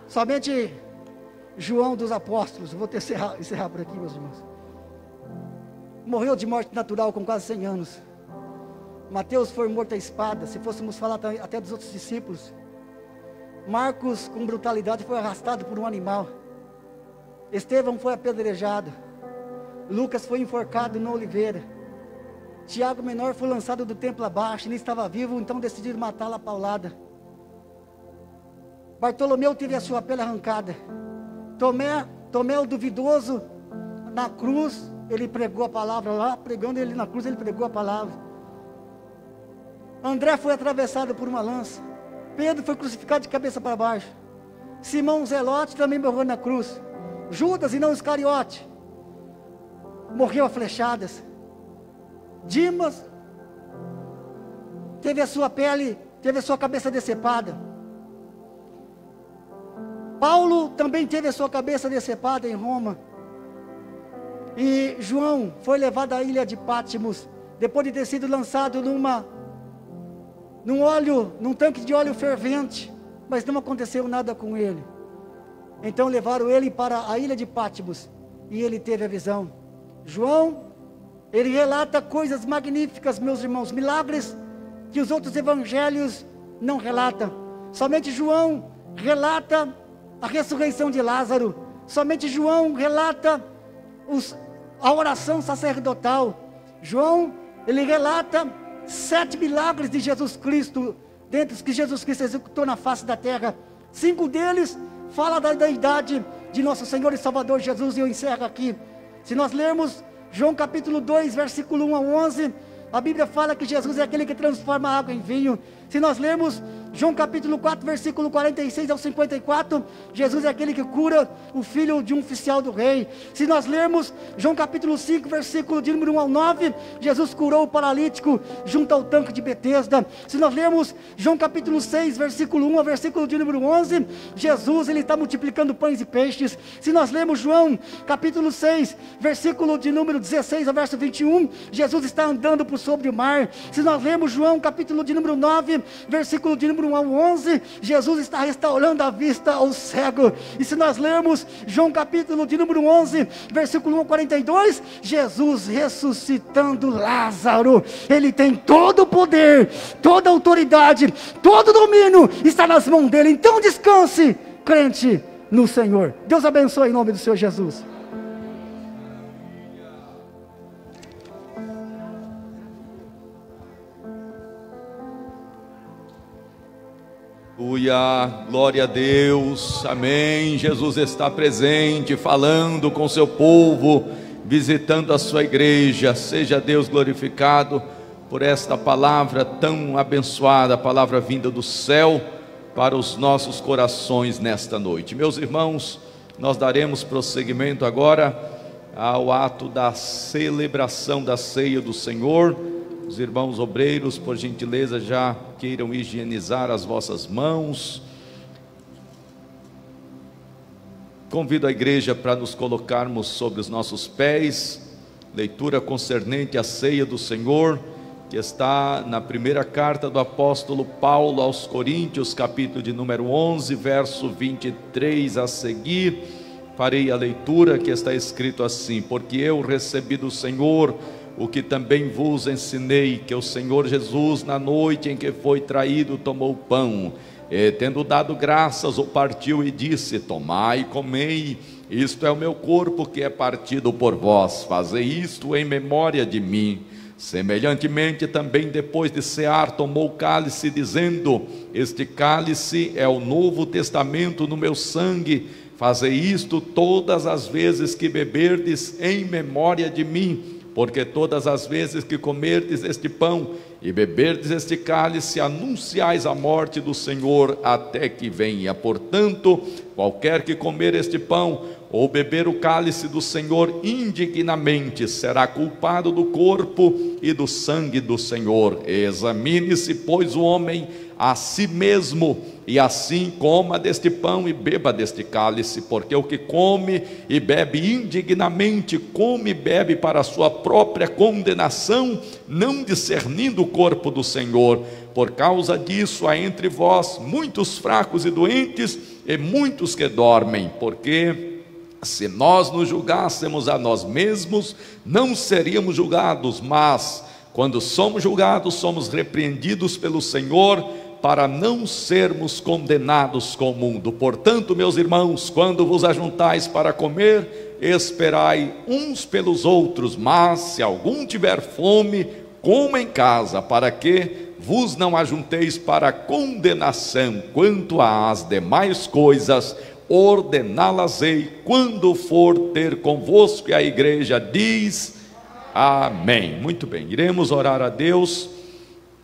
Somente João dos apóstolos, vou encerrar por aqui, meus irmãos, morreu de morte natural com quase 100 anos. Mateus foi morto à espada, se fôssemos falar até dos outros discípulos. Marcos, com brutalidade, foi arrastado por um animal. Estevão foi apedrejado. Lucas foi enforcado na oliveira. Tiago menor foi lançado do templo abaixo, ele estava vivo, então decidiram matá-lo à paulada. Bartolomeu teve a sua pele arrancada. Tomé o duvidoso, na cruz, ele pregou a palavra lá, pregando ele na cruz, ele pregou a palavra. André foi atravessado por uma lança. Pedro foi crucificado de cabeça para baixo. Simão Zelote também morreu na cruz. Judas, e não Iscariote, morreu a flechadas. Dimas teve a sua pele, teve a sua cabeça decepada. Paulo também teve a sua cabeça decepada em Roma. E João foi levado à ilha de Patmos, depois de ter sido lançado num tanque de óleo fervente, mas não aconteceu nada com ele. Então levaram ele para a ilha de Patmos, e ele teve a visão. João, ele relata coisas magníficas, meus irmãos, milagres que os outros evangelhos não relatam. Somente João relata a ressurreição de Lázaro. Somente João relata a oração sacerdotal. João, ele relata 7 milagres de Jesus Cristo, dentre os que Jesus Cristo executou na face da terra. 5 deles fala da deidade de nosso Senhor e Salvador Jesus, e eu encerro aqui. Se nós lermos João capítulo 2, versículo 1 a 11, a Bíblia fala que Jesus é aquele que transforma a água em vinho. Se nós lermos João capítulo 4, versículo 46 ao 54, Jesus é aquele que cura o filho de um oficial do rei. Se nós lermos João capítulo 5, versículo de número 1 ao 9, Jesus curou o paralítico junto ao tanque de Betesda. Se nós lermos João capítulo 6, versículo 1 ao versículo de número 11, Jesus, ele está multiplicando pães e peixes. Se nós lermos João capítulo 6, versículo de número 16 ao verso 21, Jesus está andando por sobre o mar. Se nós lermos João capítulo de número 9, versículo de número 1 ao 11, Jesus está restaurando a vista ao cego. E se nós lermos João capítulo de número 11, versículo 1 ao 42, Jesus ressuscitando Lázaro. Ele tem todo o poder, toda a autoridade, todo o domínio está nas mãos dele. Então descanse, crente no Senhor. Deus abençoe em nome do Senhor Jesus. Aleluia, glória a Deus, amém. Jesus está presente, falando com seu povo, visitando a sua igreja. Seja Deus glorificado por esta palavra tão abençoada, a palavra vinda do céu para os nossos corações nesta noite. Meus irmãos, nós daremos prosseguimento agora ao ato da celebração da ceia do Senhor. Os irmãos obreiros, por gentileza, já queiram higienizar as vossas mãos. Convido a igreja para nos colocarmos sobre os nossos pés. Leitura concernente à ceia do Senhor, que está na primeira carta do apóstolo Paulo aos Coríntios, capítulo de número 11, verso 23 a seguir. Farei a leitura, que está escrito assim: porque eu recebi do Senhor o que também vos ensinei, que o Senhor Jesus, na noite em que foi traído, tomou o pão, e tendo dado graças, o partiu e disse: tomai e comei, isto é o meu corpo que é partido por vós, fazei isto em memória de mim. Semelhantemente também, depois de cear, tomou o cálice, dizendo: este cálice é o novo testamento no meu sangue, Fazei isto todas as vezes que beberdes em memória de mim, porque todas as vezes que comerdes este pão e beberdes este cálice, anunciais a morte do Senhor até que venha. Portanto, qualquer que comer este pão ou beber o cálice do Senhor indignamente, será culpado do corpo e do sangue do Senhor. Examine-se, pois, o homem a si mesmo, e assim coma deste pão e beba deste cálice, porque o que come e bebe indignamente, come e bebe para a sua própria condenação, não discernindo o corpo do Senhor. Por causa disso há entre vós muitos fracos e doentes, e muitos que dormem, porque se nós nos julgássemos a nós mesmos, não seríamos julgados, mas quando somos julgados, somos repreendidos pelo Senhor, para não sermos condenados com o mundo. Portanto, meus irmãos, quando vos ajuntais para comer, esperai uns pelos outros, mas se algum tiver fome, coma em casa, para que vos não ajunteis para condenação. Quanto às demais coisas, ordená-las-ei quando for ter convosco. E a igreja diz amém. Muito bem, iremos orar a Deus,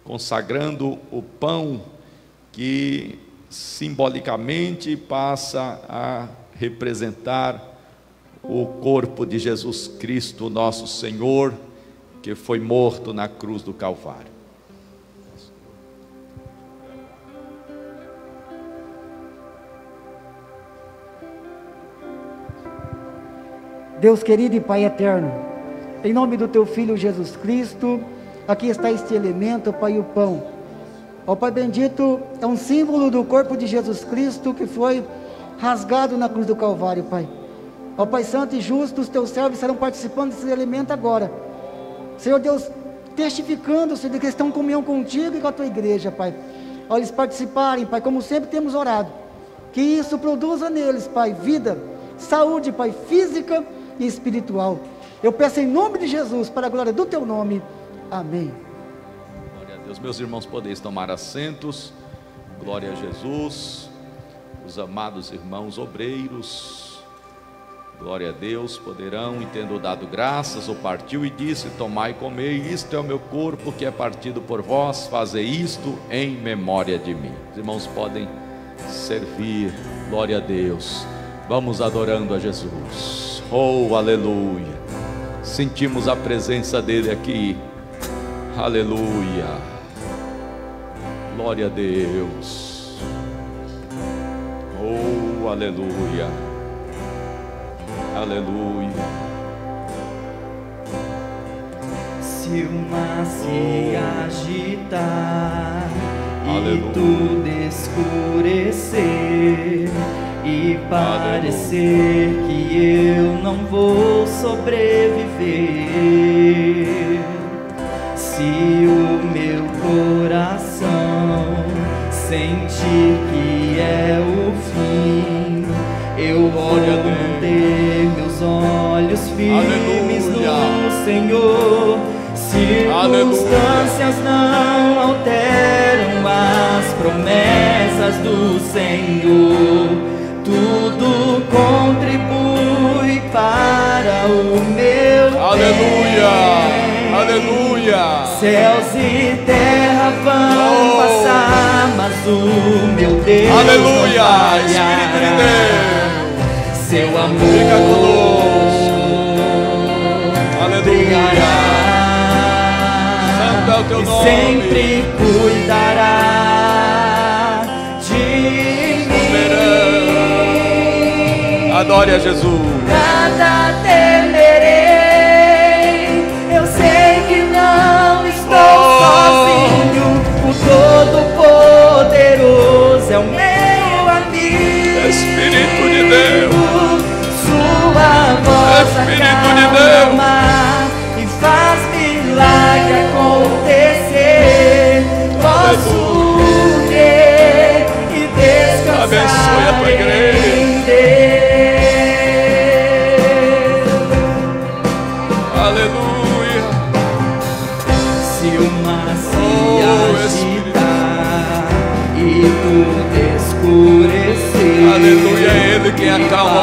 consagrando o pão que simbolicamente passa a representar o corpo de Jesus Cristo, nosso Senhor, que foi morto na cruz do Calvário. Deus querido e Pai eterno, em nome do Teu Filho Jesus Cristo, aqui está este elemento, Pai, o pão. Ó Pai bendito, é um símbolo do corpo de Jesus Cristo que foi rasgado na cruz do Calvário, Pai. Ó Pai santo e justo, os Teus servos estarão participando desse elemento agora. Senhor Deus, testificando, Senhor, que estão em comunhão contigo e com a Tua igreja, Pai. Ao eles participarem, Pai, como sempre temos orado, que isso produza neles, Pai, vida, saúde, Pai, física e espiritual. Eu peço em nome de Jesus, para a glória do Teu nome. Amém. Glória a Deus. Meus irmãos, podeis tomar assentos. Glória a Jesus. Os amados irmãos obreiros, glória a Deus, poderão, e tendo dado graças, o partiu e disse: tomai e comei, isto é o meu corpo que é partido por vós, fazei isto em memória de mim. Os irmãos podem servir. Glória a Deus. Vamos adorando a Jesus. Oh, aleluia. Sentimos a presença dele aqui. Aleluia. Glória a Deus. Oh, aleluia. Aleluia. Se o mar se agitar Aleluia. e tudo escurecer e parecer que eu não vou sobreviver, se o meu coração sentir que é o fim, eu vou manter meus olhos firmes no Senhor. Circunstâncias não alteram as promessas do Senhor. Tudo contribui para o meu Aleluia. bem. Aleluia. Céus e terra vão passar, mas o meu Deus Aleluia. não falhará. Espírito de Deus, Seu amor fica conosco. Aleluia. Santo é o teu nome. Sempre cuidará de mim. Adore a Jesus. Nada temerei, eu sei que não estou sozinho. O Todo-Poderoso é o meu amigo. Espírito de Deus, Sua voz Espírito de acalma e faz milagre acontecer. Posso crer e descansar. Abençoe a tua igreja. Em Deus. Aleluia. Se o mar se agitar e tudo escurecer, Aleluia, é Ele quem acalma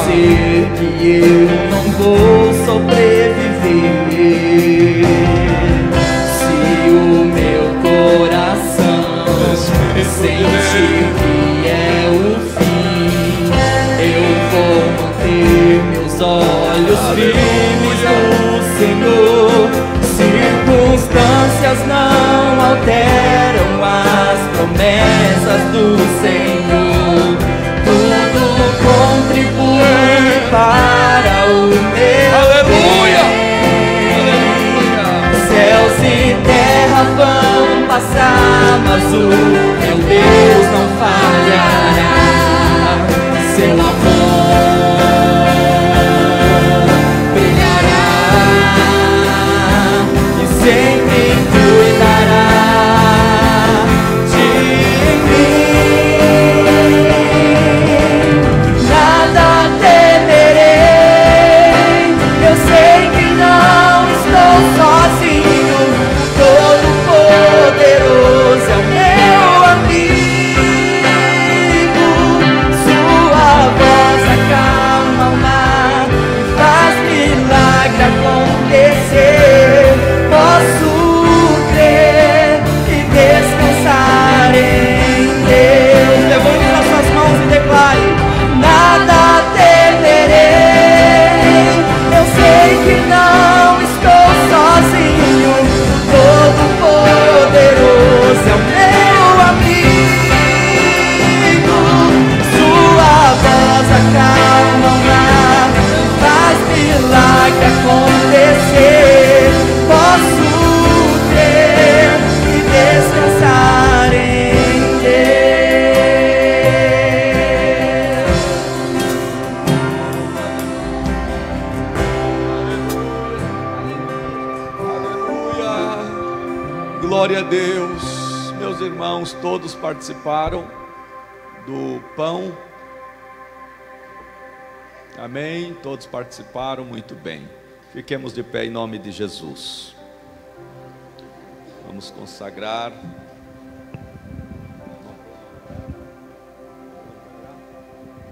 sei que eu não vou sobreviver. Se o meu coração sentir que é o fim, eu vou manter meus olhos firmes no Senhor. Circunstâncias não alteram as promessas do Senhor. Tudo contribui para o meu Aleluia! bem. Céus e terra vão passar, mas o meu Deus não falhará. Seu amor brilhará e sempre cuidará de mim. Nada temerei, eu sei que não estou sozinho. Todo-Poderoso é o meu amigo. Sua voz acalma o mar, faz milagre acontecer. Posso crer e descansar em Deus. Levante as suas mãos e declare: nada temerei, eu sei que não estou sozinho. Todo-Poderoso é o meu amigo. Sua voz acalma o mar, faz milagre acontecer. Posso crer e descansar em Deus. Aleluia! Glória a Deus. Meus irmãos, todos participaram do pão. Amém? Todos participaram, muito bem. Fiquemos de pé em nome de Jesus. Vamos consagrar.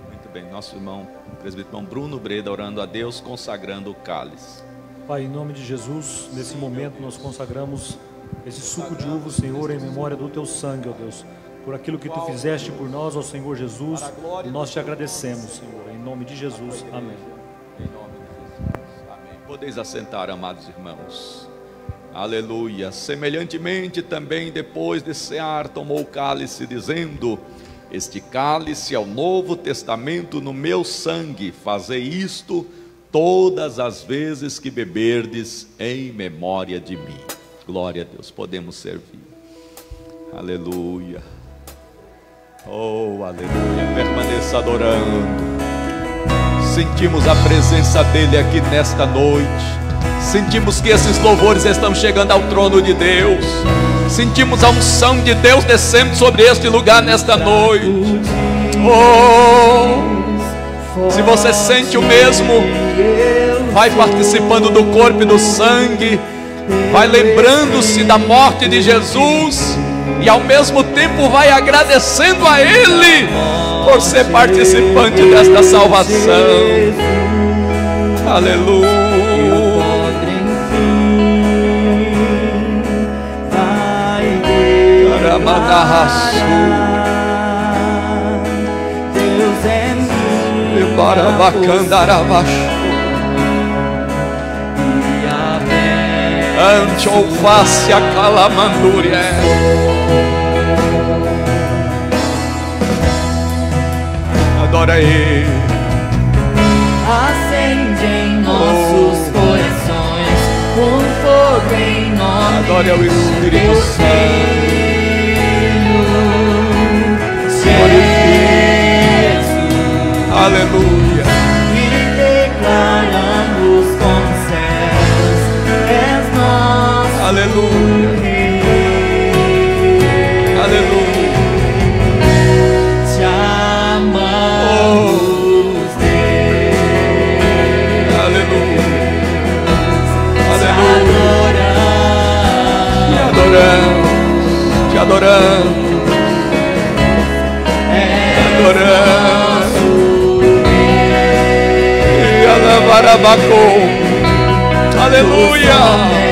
Muito bem, nosso irmão, presbítero Bruno Breda, orando a Deus, consagrando o cálice. Pai, em nome de Jesus, nesse momento nós consagramos esse suco de uva, Senhor, em memória do Teu sangue, ó Deus. Por aquilo que Tu fizeste por nós, ó Senhor Jesus, nós Te agradecemos, Senhor, em nome de Jesus, amém. Em nome de Jesus, amém. Podeis assentar, amados irmãos. Aleluia. Semelhantemente também, depois de cear, tomou o cálice, dizendo: este cálice é o novo testamento no meu sangue. Fazei isto todas as vezes que beberdes, em memória de mim. Glória a Deus. Podemos servir. Aleluia. Oh, aleluia. Permaneça adorando. Sentimos a presença dele aqui nesta noite. Sentimos que esses louvores estão chegando ao trono de Deus. Sentimos a unção de Deus descendo sobre este lugar nesta noite. Oh, se você sente o mesmo, vai participando do corpo e do sangue, vai lembrando-se da morte de Jesus e ao mesmo tempo vai agradecendo a Ele por ser participante desta salvação. Aleluia. Deus é meu. Ante ou face a calamandúria. Adora Ele. Acende em nossos corações um fogo em nome. Adore ao Espírito Santo. Aleluia. E declaramos com céus, és nosso Aleluia. Rei. Aleluia. Te amamos, Deus. Aleluia. Te Aleluia. adoramos. Te adoramos. Arabacô. Aleluia.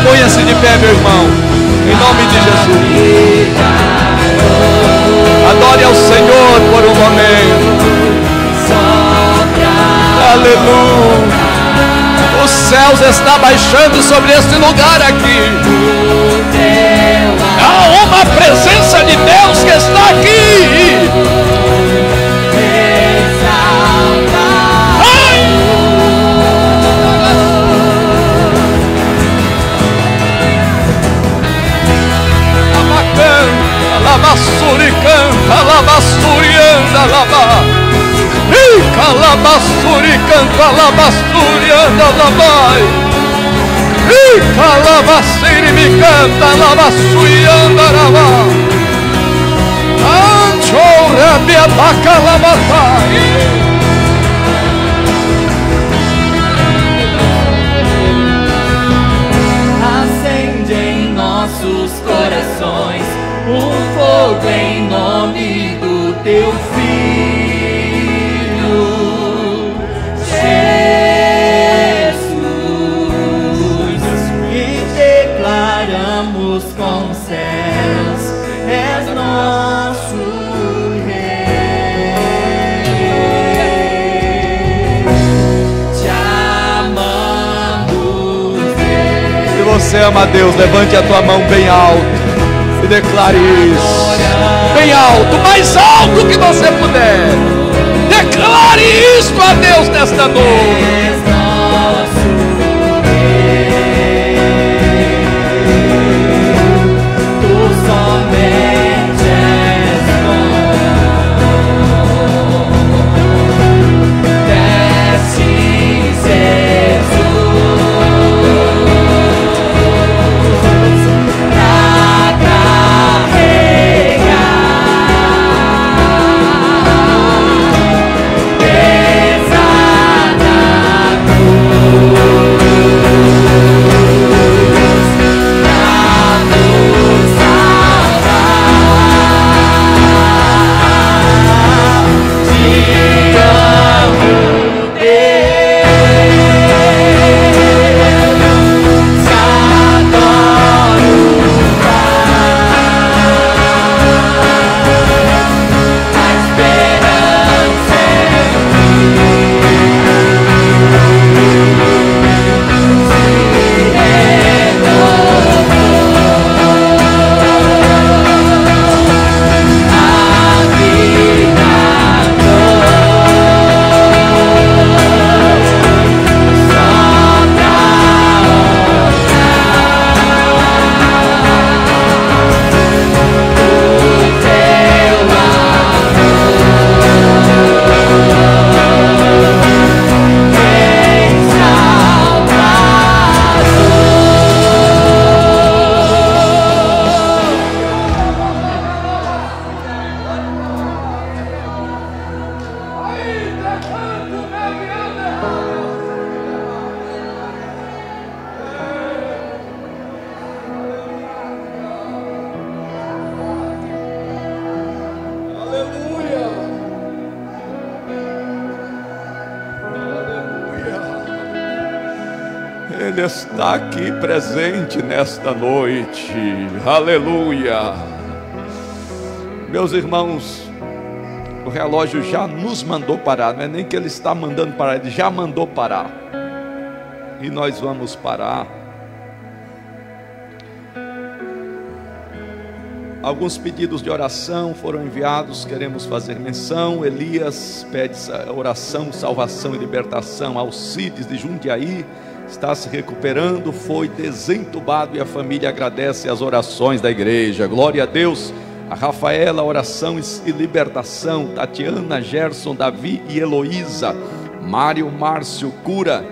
Ponha-se de pé, meu irmão, em nome de Jesus. Adore ao Senhor por um momento. Aleluia. Os céus estão baixando sobre este lugar aqui. Há uma presença de Deus que está aqui. Alabassuri canta, alabassuri anda, alabá. Alabassuri canta, alabassuri anda, alabai. Alabassiri me canta, alabassuri anda, alabá. Ancho rabia baca, alabatai. Corações um fogo em nome do teu Filho Jesus, e declaramos com os céus: és nosso Rei. Te amamos, Deus. Se você ama a Deus, levante a tua mão bem alto e declare isso, bem alto, mais alto que você puder. Declare isto a Deus nesta noite. Ele está aqui presente nesta noite. Aleluia. Meus irmãos, o relógio já nos mandou parar. Não é nem que ele está mandando parar, ele já mandou parar. E nós vamos parar. Alguns pedidos de oração foram enviados, queremos fazer menção. Elias pede oração, salvação e libertação. Alcides de Jundiaí está se recuperando, foi desentubado e a família agradece as orações da igreja. Glória a Deus. A Rafaela, oração e libertação. Tatiana, Gerson, Davi e Heloísa. Mário, Márcio, cura.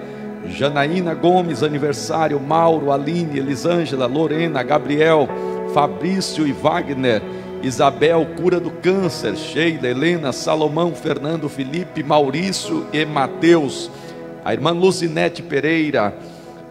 Janaína Gomes, aniversário. Mauro, Aline, Elisângela, Lorena, Gabriel, Fabrício e Wagner. Isabel, cura do câncer. Sheila, Helena, Salomão, Fernando, Felipe, Maurício e Mateus. A irmã Luzinete Pereira.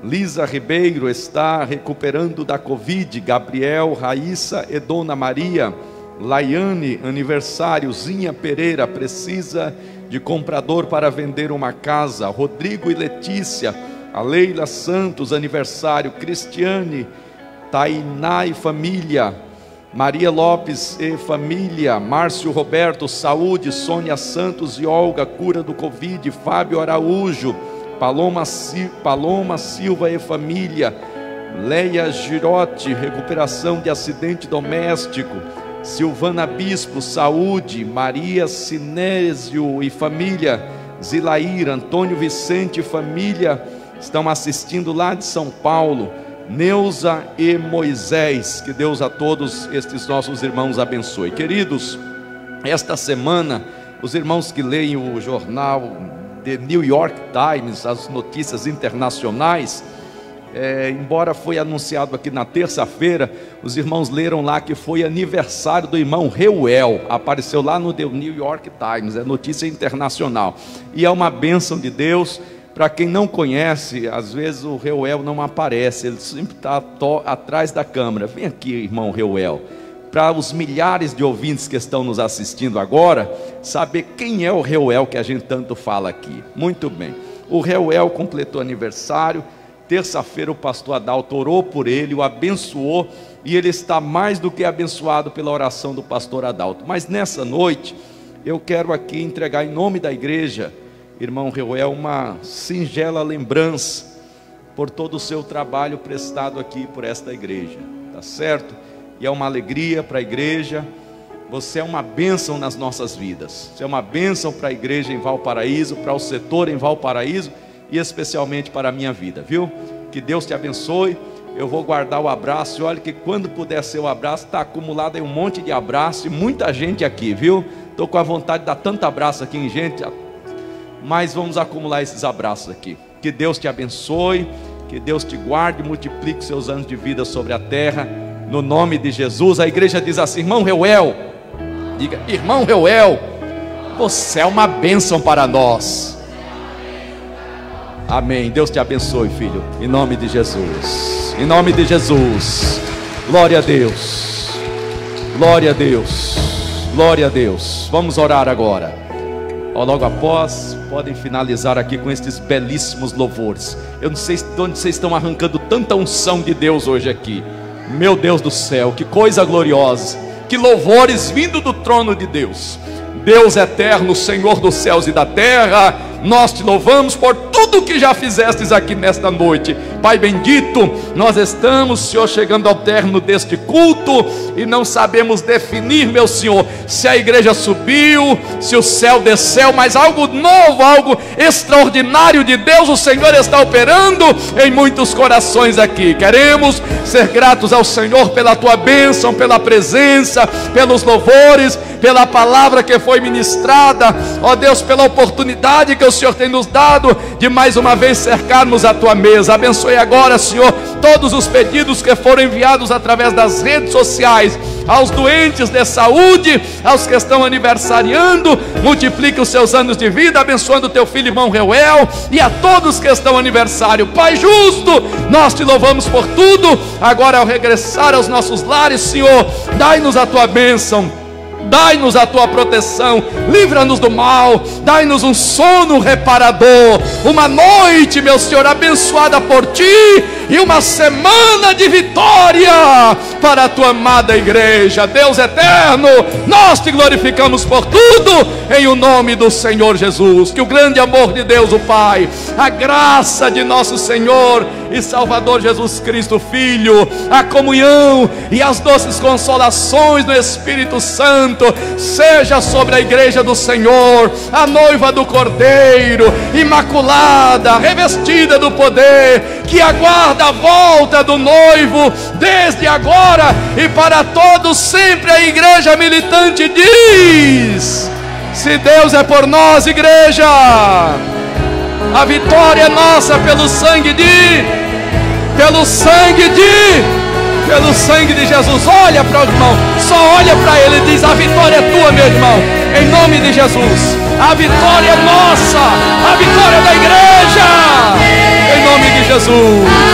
Lisa Ribeiro está recuperando da Covid. Gabriel, Raíssa e Dona Maria. Laiane, aniversário. Zinha Pereira, precisa de comprador para vender uma casa. Rodrigo e Letícia. A Leila Santos, aniversário. Cristiane, Tainá e família. Maria Lopes e família. Márcio Roberto, saúde. Sônia Santos e Olga, cura do Covid. Fábio Araújo. Paloma Silva e família. Leia Girotti, recuperação de acidente doméstico. Silvana Bispo, saúde. Maria Sinésio e família. Zilaíra, Antônio Vicente e família estão assistindo lá de São Paulo. Neuza e Moisés, que Deus a todos estes nossos irmãos abençoe. Queridos, esta semana, os irmãos que leem o jornal The New York Times, as notícias internacionais, embora foi anunciado aqui na terça-feira, os irmãos leram lá que foi aniversário do irmão Reuel, apareceu lá no The New York Times, é notícia internacional, e é uma bênção de Deus. Para quem não conhece, às vezes o Reuel não aparece, ele sempre está atrás da câmera. Vem aqui, irmão Reuel, para os milhares de ouvintes que estão nos assistindo agora, saber quem é o Reuel que a gente tanto fala aqui. Muito bem, o Reuel completou aniversário, terça-feira o pastor Adalto orou por ele, o abençoou, e ele está mais do que abençoado pela oração do pastor Adalto. Mas nessa noite, eu quero aqui entregar em nome da igreja, irmão Reuel, uma singela lembrança por todo o seu trabalho prestado aqui por esta igreja, tá certo? E é uma alegria para a igreja, você é uma bênção nas nossas vidas, você é uma bênção para a igreja em Valparaíso, para o setor em Valparaíso e especialmente para a minha vida, viu? Que Deus te abençoe. Eu vou guardar o abraço, e olha que quando puder ser o abraço, está acumulado aí um monte de abraço e muita gente aqui, viu? Estou com a vontade de dar tanto abraço aqui em gente, mas vamos acumular esses abraços aqui. Que Deus te abençoe, que Deus te guarde, multiplique seus anos de vida sobre a terra, no nome de Jesus. A igreja diz assim: irmão Reuel, diga, irmão Reuel, você é uma bênção para nós. Amém. Deus te abençoe, filho, em nome de Jesus, em nome de Jesus. Glória a Deus, glória a Deus, glória a Deus. Vamos orar agora. Logo após, podem finalizar aqui com estes belíssimos louvores. Eu não sei de onde vocês estão arrancando tanta unção de Deus hoje aqui. Meu Deus do céu, que coisa gloriosa, que louvores vindo do trono de Deus. Deus eterno, Senhor dos céus e da terra, nós te louvamos por tudo que já fizestes aqui nesta noite. Pai bendito, nós estamos, Senhor, chegando ao término deste culto e não sabemos definir, meu Senhor, se a igreja subiu, se o céu desceu, mas algo novo, algo extraordinário de Deus o Senhor está operando em muitos corações aqui. Queremos ser gratos ao Senhor pela tua bênção, pela presença, pelos louvores, pela palavra que foi ministrada, ó Deus, pela oportunidade que o Senhor tem nos dado de mais uma vez cercarmos a tua mesa. Abençoe agora, Senhor, todos os pedidos que foram enviados através das redes sociais, aos doentes de saúde, aos que estão aniversariando, multiplique os seus anos de vida, abençoando o teu filho irmão Reuel e a todos que estão aniversário. Pai justo, nós te louvamos por tudo. Agora, ao regressar aos nossos lares, Senhor, dai-nos a tua bênção. Dai-nos a tua proteção, livra-nos do mal, dai-nos um sono reparador, uma noite, meu Senhor, abençoada por ti, e uma semana de vitória para a tua amada igreja. Deus eterno, nós te glorificamos por tudo, em o nome do Senhor Jesus. Que o grande amor de Deus o Pai, a graça de nosso Senhor e Salvador Jesus Cristo Filho, a comunhão e as doces consolações do Espírito Santo seja sobre a igreja do Senhor, a noiva do Cordeiro, imaculada, revestida do poder, que aguarda a volta do noivo desde agora e para todos sempre. A igreja militante diz: se Deus é por nós, igreja, a vitória é nossa pelo sangue de Jesus. Olha para o irmão, só olha para ele e diz: a vitória é tua, meu irmão, em nome de Jesus. A vitória é nossa, a vitória da igreja, em nome de Jesus.